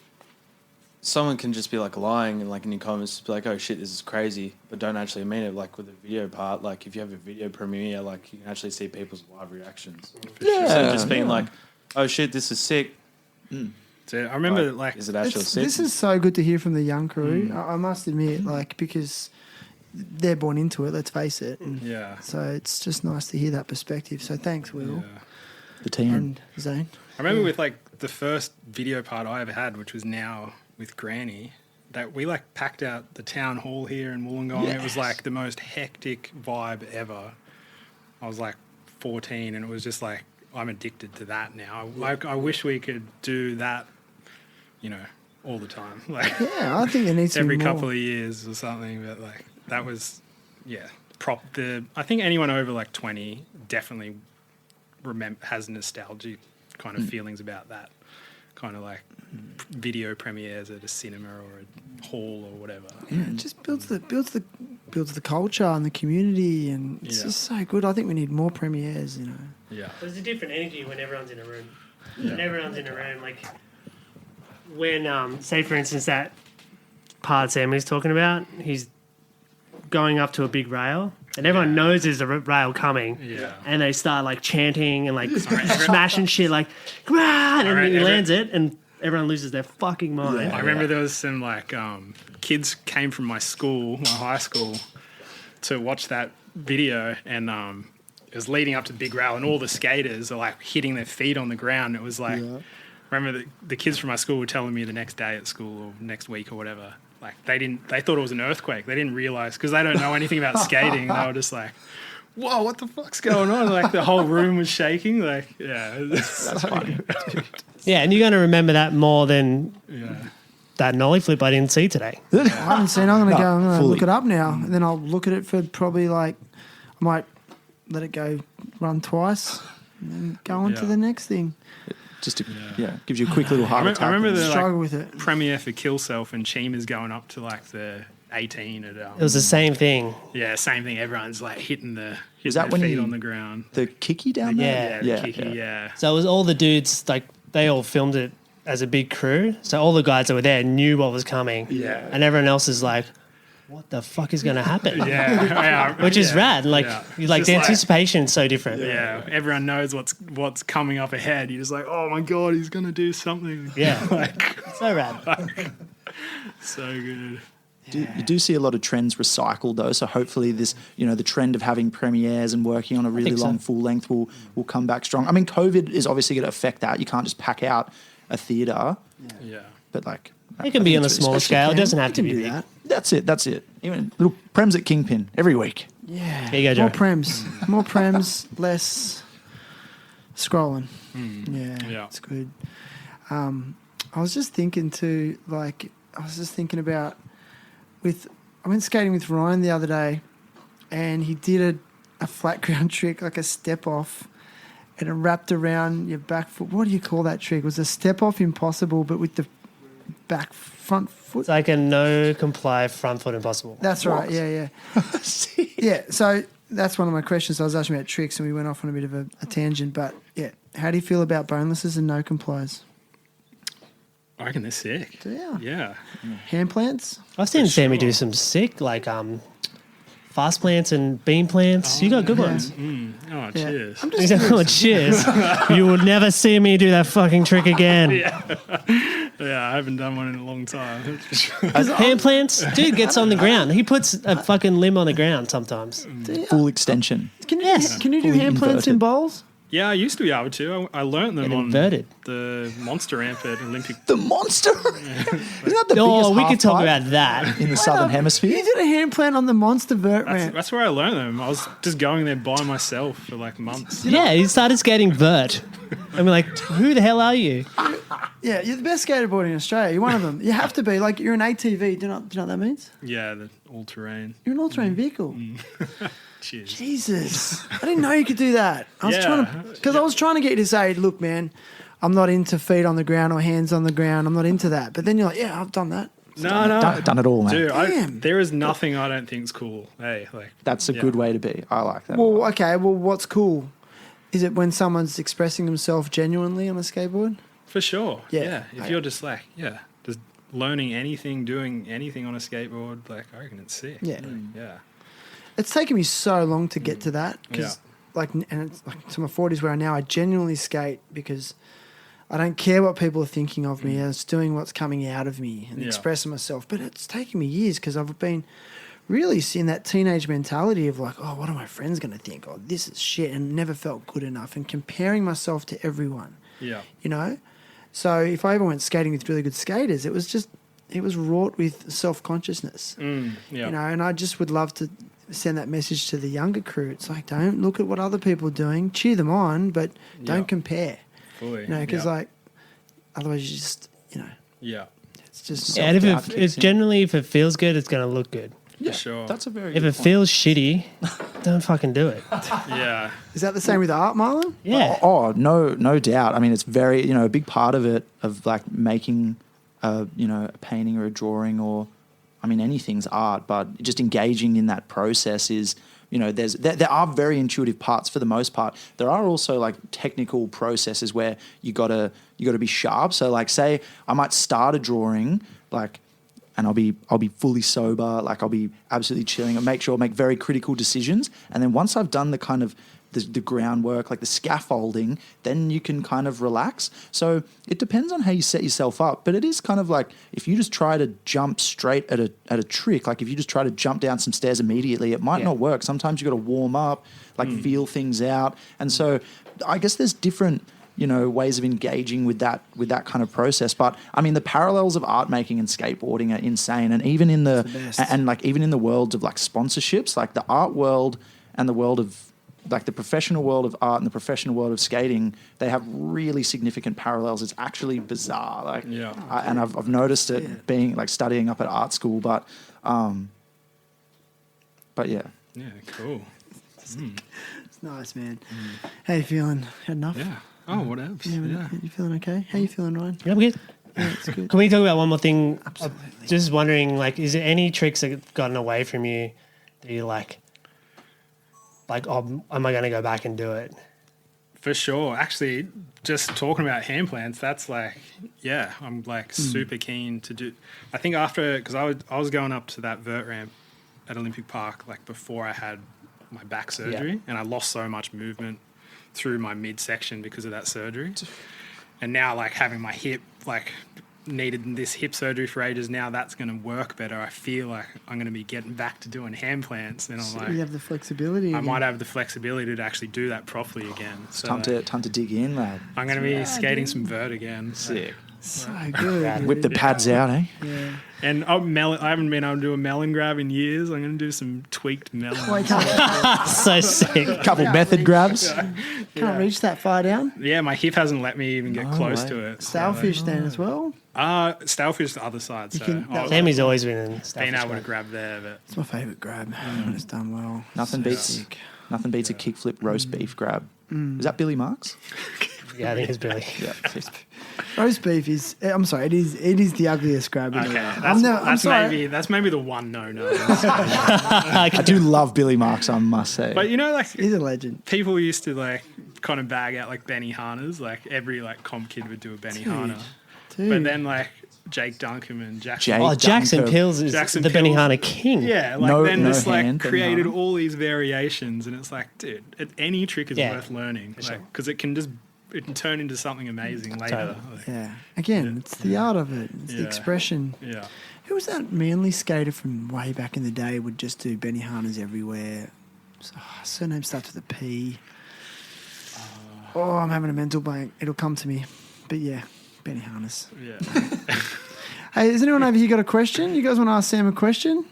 someone can just be like lying and like in your comments, be like, "Oh shit, this is crazy," but don't actually mean it. Like with the video part, like if you have a video premiere, like you can actually see people's live reactions. Instead of just being like, "Oh shit, this is sick." So I remember Like, is it actually sick? This is so good to hear from the young crew. I must admit, because they're born into it, let's face it. And yeah. so it's just nice to hear that perspective. So thanks, Yeah. Will the team. and Zane. I remember with like the first video part I ever had, which was now with Granny, that we like packed out the town hall here in Wollongong. It was like the most hectic vibe ever. I was like 14 and it was just like, I'm addicted to that now. I wish we could do that, all the time. Like Yeah, I think there needs to every be more. couple of years or something. But like that was, I think anyone over like 20 definitely has nostalgic kind of feelings about that. Kind of like video premieres at a cinema or a hall or whatever. Yeah, it just builds the culture and the community, and it's just so good. I think we need more premieres. Yeah. There's a different energy when everyone's in a room. When everyone's in a room, like when, say for instance, that part Sam was talking about, he's going up to a big rail, and everyone knows there's a rail coming. Yeah. And they start like chanting and like smashing shit, like come on, and then he lands it, and everyone loses their fucking mind. I remember there was some like kids came from my school, my high school, to watch that video, and it was leading up to the big rail, and all the skaters are like hitting their feet on the ground. It was like, I remember the kids from my school were telling me the next day at school or next week or whatever. Like they thought it was an earthquake. They didn't realize because they don't know anything about skating. They were just like, "Whoa, what the fuck's going on?" Like the whole room was shaking. Like, That's funny. Yeah, and you're going to remember that more than yeah. that nollie flip I didn't see today. I haven't seen. I'm going to fully. look it up now, and then I'll look at it for probably I might let it go run twice, and then go on to Yeah. the next thing. Just to, gives you a quick little heart attack. I remember the Struggle with it. premiere for Kill Self and Chima's going up to like the 18 at It was the same thing. same thing. Everyone's like hitting that their when feet you- on the ground. the kicky down there. Yeah, the kicky, So it was all the dudes, like they all filmed it as a big crew. So all the guys that were there knew what was coming. Yeah. And everyone else is like, what the fuck is going to happen? yeah. Which is rad. Like, Yeah. you like It's the just anticipation's so different. Yeah, everyone knows what's coming up ahead. You're just like, oh my god, he's gonna do something. Yeah. like So rad. so good. You do see a lot of trends recycled though, so hopefully this, the trend of having premieres and working on a really think so. long full length will come back strong. I mean, COVID is obviously going to affect that. You can't just pack out a theater, Yeah. but like It can be on a it's smaller scale. It doesn't have to can be do big. that. That's it. Even little prems at Kingpin every week. Yeah. There you go, More Joe. prems, more prems, less Scrolling. Yeah. Yeah, it's good. I was just thinking too, about I went skating with Ryan the other day, and he did a flat ground trick, like a step off, and it wrapped around your back foot. What do you call that trick? It was a step off impossible, but with the front foot. It's like a no comply front foot impossible. That's right. Yeah. Yeah. So that's one of my questions. I was asking about tricks, and we went off on a bit of a tangent. But yeah, how do you feel about bonelesses and no complies? I reckon they're sick. Yeah. Hand plants? I've seen Sammy sure. do some sick, like fast plants and beam plants. You got good ones. Oh, cheers. I'm He's just like, oh, cheers. You will never see me do that fucking trick again. Yeah, I haven't done one in a long time. Hand plants, dude gets on the ground. He puts a fucking limb on the ground sometimes. Full extension. Can you, Yes. can you do Fully hand plants in inverted. bowls? Yeah, I used to be able to. I learnt them And on inverted. the monster ramp at Olympic. The monster. Isn't that the Oh, biggest we could talk half-pipe about that. in the southern hemisphere? You did a hand plant on the monster vert ramp. That's where I learned them. I was just going there by myself for like months. Yeah, he started skating vert. And we're like, who the hell are you? Yeah, you're the best skateboarder in Australia. You're one of them. You have to be. Like, you're an ATV. Do you know what that means? Yeah, the all terrain. You're an all-terrain vehicle. Cheers. Jesus. I didn't know you could do that. I was Yeah. trying to... Because I was trying to get you to say, look, man, I'm not into feet on the ground or hands on the ground. I'm not into that. But then you're like, yeah, I've done that. No. Done it all, man. Dude, Damn. there is nothing I don't think's cool. Hey, like That's a yeah. good way to be. I like that. Well, okay. Well, what's cool? Is it when someone's expressing themselves genuinely on a skateboard? For sure. Yeah. If you're just like, just learning anything, doing anything on a skateboard, like I reckon it's sick. Yeah. Yeah. It's taken me so long to get to that because, and it's like to my 40s where now I genuinely skate because I don't care what people are thinking of me. It's doing what's coming out of me and expressing myself. But it's taken me years because I've been really in that teenage mentality of like, oh, what are my friends going to think? Oh, this is shit, and never felt good enough and comparing myself to everyone. Yeah. You know? So if I ever went skating with really good skaters, it was wrought with self-consciousness. Yeah. You know, and I just would love to send that message to the younger crew. It's like, don't look at what other people are doing, cheer them on, but don't compare. Fully. You know, because like, otherwise you just, you know, Yeah. it's just. And if Self-doubt it's kicks in. generally, if it feels good, it's going to look good. For sure. That's a very If good it point. feels shitty, don't fucking do it. Yeah. Is that the same with art, Marlon? Yeah. Oh, no doubt. I mean, it's very, a big part of it, of like making, a painting or a drawing or, I mean, anything's art, but just engaging in that process is, there are very intuitive parts for the most part. There are also like technical processes where you gotta be sharp. So like, say I might start a drawing, like, and I'll be fully sober, like I'll be absolutely chilling and make very critical decisions. And then once I've done the kind of the groundwork, like the scaffolding, then you can kind of relax. So it depends on how you set yourself up. But it is kind of like if you just try to jump straight at a trick, like if you just try to jump down some stairs immediately, it might not work. Sometimes you got to warm up, like feel things out. And so I guess there's different ways of engaging with that kind of process. But I mean, the parallels of art making and skateboarding are insane. And even in even in the world of like sponsorships, like the art world and the world of like the professional world of art and the professional world of skating, they have really significant parallels. It's actually bizarre. Like, and I've noticed it being like studying up at art school, but yeah. Yeah, cool. It's nice, man. How you feeling? Had enough? Yeah. Oh, what else? Yeah. You feeling okay? How you feeling, Ryan? Yeah, I'm good. Yeah, it's good. Can we talk about one more thing? Absolutely. Just wondering, like, is there any tricks that have gotten away from you that you like, oh, am I going to go back and do it? For sure. Actually, just talking about hand plants, that's like, I'm like super keen to do. I think because I was going up to that vert ramp at Olympic Park like before I had my back surgery, and I lost so much movement through my midsection because of that surgery. And now like having my hip, like needed this hip surgery for ages, now that's going to work better. I feel like I'm going to be getting back to doing hand plants, and I'm like, You have the flexibility. I again. might have the flexibility to actually do that properly again. It's time to dig in, lad. I'm going to be skating some vert again. Sick. So good. Whip the pads out, eh? Yeah. And I haven't been able to do a melon grab in years. I'm going to do some tweaked melon. Well, you can't, So sick. Couple method grabs. can't reach that far down. Yeah, my hip hasn't let me even get close way. to it. Sailfish then as well. Stalefish the other side. So can- I've Sammy's always been in stuff. been able to grab there, but It's my favourite grab when it's done well. Nothing beats a kickflip roast beef grab. Is that Billy Marks? Yeah, I think it's Billy. Yeah. Roast beef is. I'm sorry. It is the ugliest grab. okay, I'm that's sorry. maybe the one no. I do love Billy Marks, I must say. But you know, like He's a legend. people used to like kind of bag out like Benny Hannas. Like every like comp kid would do a Benny Hanna. Dude. But then like Jake Duncan and Jackson. Jake Oh, Jackson Dunker. Pills is Jackson the Pills. Benihana king. Yeah, like No- then no just like hand, Benny created Hanna. all these variations, and it's like, dude, any trick is Yeah, worth learning, sure. because it can turn into something amazing later. Totally. Like, Yeah. Again, it's the art of it. It's the Yeah. expression. yeah. Who was that Manly skater from way back in the day? Would just do Benny Hannas everywhere. Surname starts with a P. Oh, I'm having a mental blank. It'll come to me. But yeah, Benny Hannas. Yeah. Hey, has anyone over here got a question? You guys want to ask Sam a question?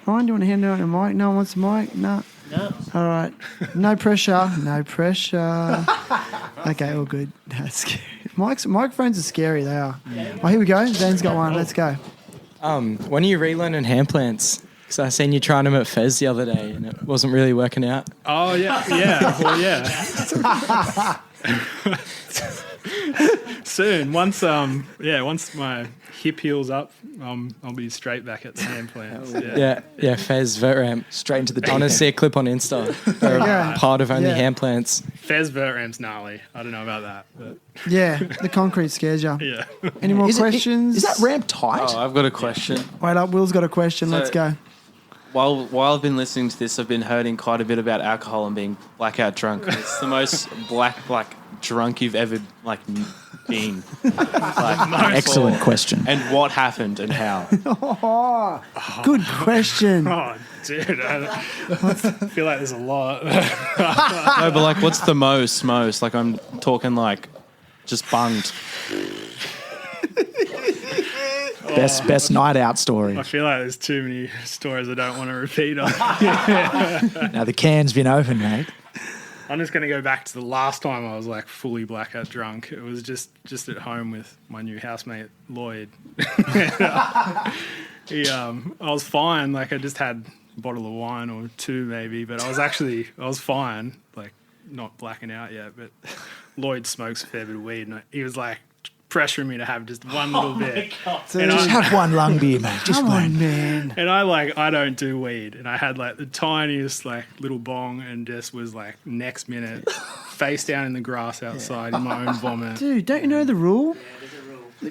Ryan, do you want to hand out a mic? No one wants a mic? No. No. All right. No pressure. No pressure. Okay, all good. That's scary. Microphones are scary. They are. Oh, here we go. Zane's got one. Let's go. When are you relearning hand plants? Because I seen you trying them at Fez the other day and it wasn't really working out. Oh yeah, yeah. Well, yeah. Soon, once my hip heals up, I'll be straight back at the hand plants. Yeah, Fez vert ramp. Straight into the I deep want to end. see a clip on Insta. They're you a go. part of only Yeah. hand plants. Fez vert ramp's gnarly. I don't know about that, but Yeah, the concrete scares you. yeah. Any more Is it- questions? Is that ramp tight? Oh, I've got a question. Wait up, Will's got a question. So- Let's go. While I've been listening to this, I've been hearing quite a bit about alcohol and being blackout drunk. It's the most black drunk you've ever been. Excellent question. And what happened and how? Good question. Oh, dude, I feel like there's a lot. No, but what's the most? Like I'm talking just bunged. Best night out story. I feel like there's too many stories I don't want to repeat on. Now the can's been opened, mate. I'm just going to go back to the last time I was fully blackout drunk. It was just at home with my new housemate Lloyd. I was fine. I just had a bottle of wine or two maybe, but I was fine. Not blacking out yet. But Lloyd smokes a fair bit of weed, and he was pressuring me to have just one little bit. Dude, Just have one lung beer, mate. Just come one. on, man. And I don't do weed, and I had the tiniest little bong, and just was next minute face down in the grass outside in my own vomit. Dude, don't you know the rule?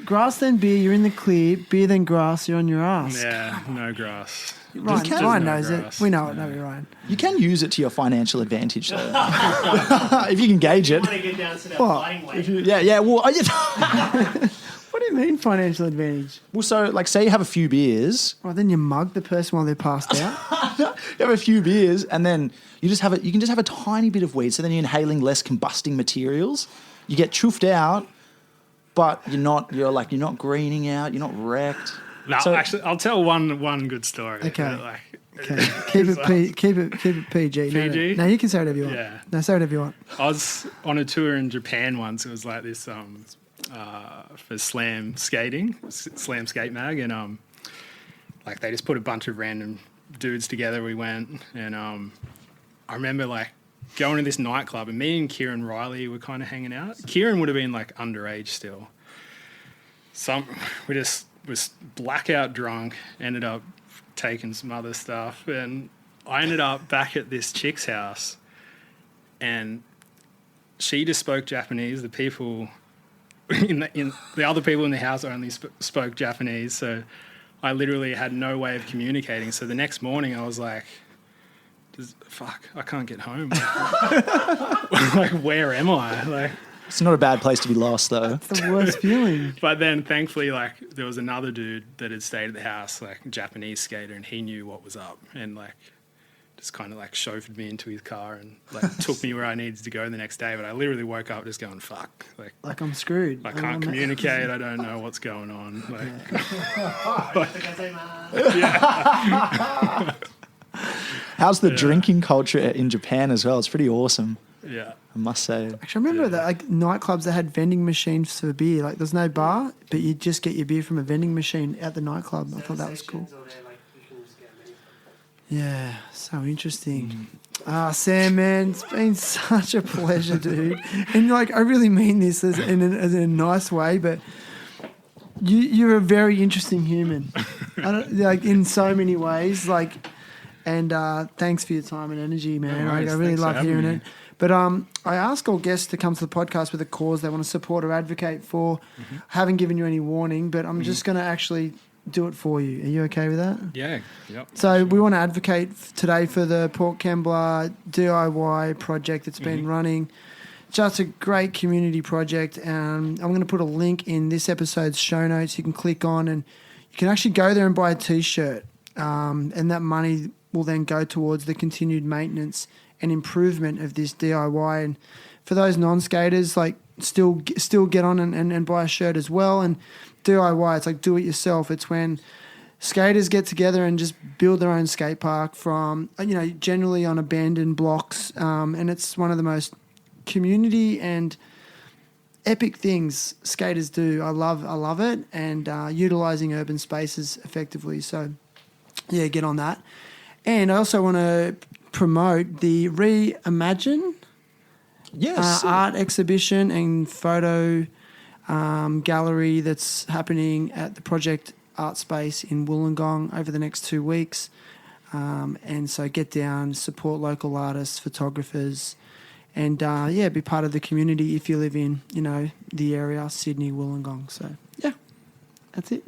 Grass then beer, you're in the clear. Beer then grass, you're on your ass. Yeah, no grass. Ryan no knows grass. it. We know it, don't we, Ryan? You can use it to your financial advantage, though. If you can gauge it. to get down to that What? fighting weight. Yeah. Well, What do you mean financial advantage? well, so say you have a few beers. Well, then you mug the person while they're passed out. You have a few beers, and then you can just have a tiny bit of weed. So then you're inhaling less combusting materials. You get chuffed out, but you're not greening out. You're not wrecked. No, So- actually, I'll tell one good story. Okay. But, Okay, keep it PG. PG? No, you can say whatever you want. Yeah. No, say whatever you want. I was on a tour in Japan once. It was this for slam skating, slam skate mag, and they just put a bunch of random dudes together. We went, and I remember going to this nightclub, and me and Kieran Riley were kind of hanging out. Kieran would have been underage still. We just was blackout drunk. Ended up taking some other stuff, and I ended up back at this chick's house, and she just spoke Japanese. The people in the other people in the house only spoke Japanese, so I literally had no way of communicating. So the next morning I was like, fuck, I can't get home. Where am I? It's not a bad place to be lost, though. It's the worst feeling. But then thankfully, there was another dude that had stayed at the house, a Japanese skater, and he knew what was up. And just kind of like chauffeured me into his car and like took me where I needed to go the next day. But I literally woke up just going, fuck. Like I'm screwed. I can't communicate. I don't know what's going on. How's the drinking culture in Japan as well? It's pretty awesome, Yeah. I must say. Actually, I remember that like nightclubs that had vending machines for beer. Like there's no bar, but you just get your beer from a vending machine at the nightclub. I thought that was cool. Yeah, so interesting. Sam, man, it's been such a pleasure, dude. And like, I really mean this as in a nice way, but you're a very interesting human. Like in so many ways. Like, and thanks for your time and energy, man. No worries. I really Thanks love for hearing having it. But I ask all guests to come to the podcast with a cause they want to support or advocate for. I haven't given you any warning, but I'm just going to actually do it for you. Are you okay with that? Yeah. Yep. So we want to advocate today for the Port Kembla DIY project that's been running. Just a great community project. I'm going to put a link in this episode's show notes you can click on, and you can actually go there and buy a T-shirt. And that money will then go towards the continued maintenance and improvement of this DIY. And for those non-skaters, like still get on and buy a shirt as well. And DIY, it's like do it yourself. It's when skaters get together and just build their own skate park from, generally on abandoned blocks. And it's one of the most community and epic things skaters do. I love it, and utilizing urban spaces effectively. So yeah, get on that. And I also want to promote the Reimagine art exhibition and photo gallery that's happening at the Project Art Space in Wollongong over the next 2 weeks. And so get down, support local artists, photographers, and be part of the community if you live in, the area, Sydney, Wollongong. So yeah, that's it.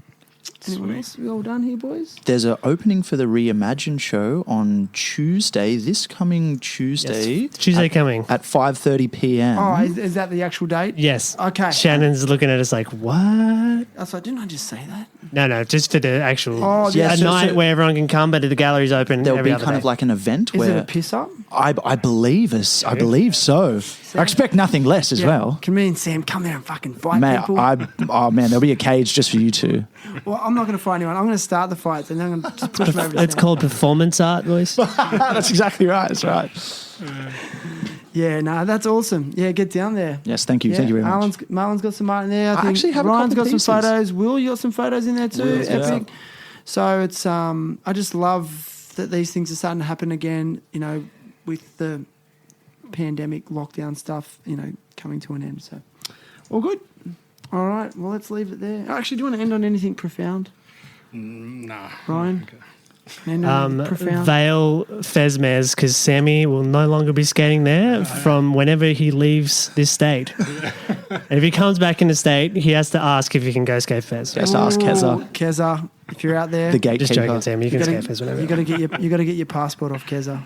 Anyone else? We all done here, boys? There's an opening for the Reimagine show on Tuesday, this coming Tuesday. Yes. Tuesday coming. At 5:30 p.m. Oh, is that the actual date? Yes. Okay. Shannon's looking at us like, what? I was like, didn't I just say that? No, just for the actual yeah, night where everyone can come, but the gallery's open. There'll every be other kind day. of like an event Is where it a piss up? I believe so. I expect nothing less as well. Can me and Sam come there and fucking fight Man, people? there'll be a cage just for you two. Well, I'm not going to fight anyone. I'm going to start the fights and then I'm going to just push them over. It's called performance art, boys. That's exactly right. That's right. Yeah, no, that's awesome. Yeah, get down there. Yes, thank you. Yeah, Thank you very much. Marlon's got some art in there. I think actually have a Ryan's couple got pieces. some photos. Will, you got some photos in there too. Will's got Epic. So it's I just love that these things are starting to happen again. With the pandemic lockdown stuff, coming to an end. So all good. All right. Well, let's leave it there. Actually, do you want to end on anything profound, Nah. Ryan? End on profound. Vale Fezmez, because Sammy will no longer be skating there from whenever he leaves this state. And if he comes back in the state, he has to ask if he can go skate Fez. Just ask Keza, Keza, if you're out there, the gatekeeper. Just joking, Sammy. You can skate Fez whenever. You got to get your passport off Keza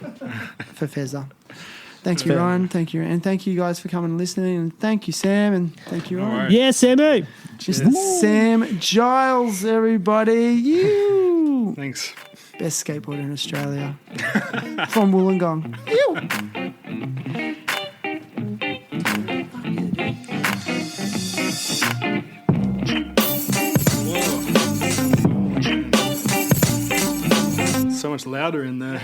for Feza. Thank you, Ryan. Thank you, and thank you guys for coming and listening. And thank you, Sam, and thank you, Ryan. Yeah, Sammy. Mr. Sam Giles, everybody. You Thanks. best skateboarder in Australia from Wollongong. So much louder in there.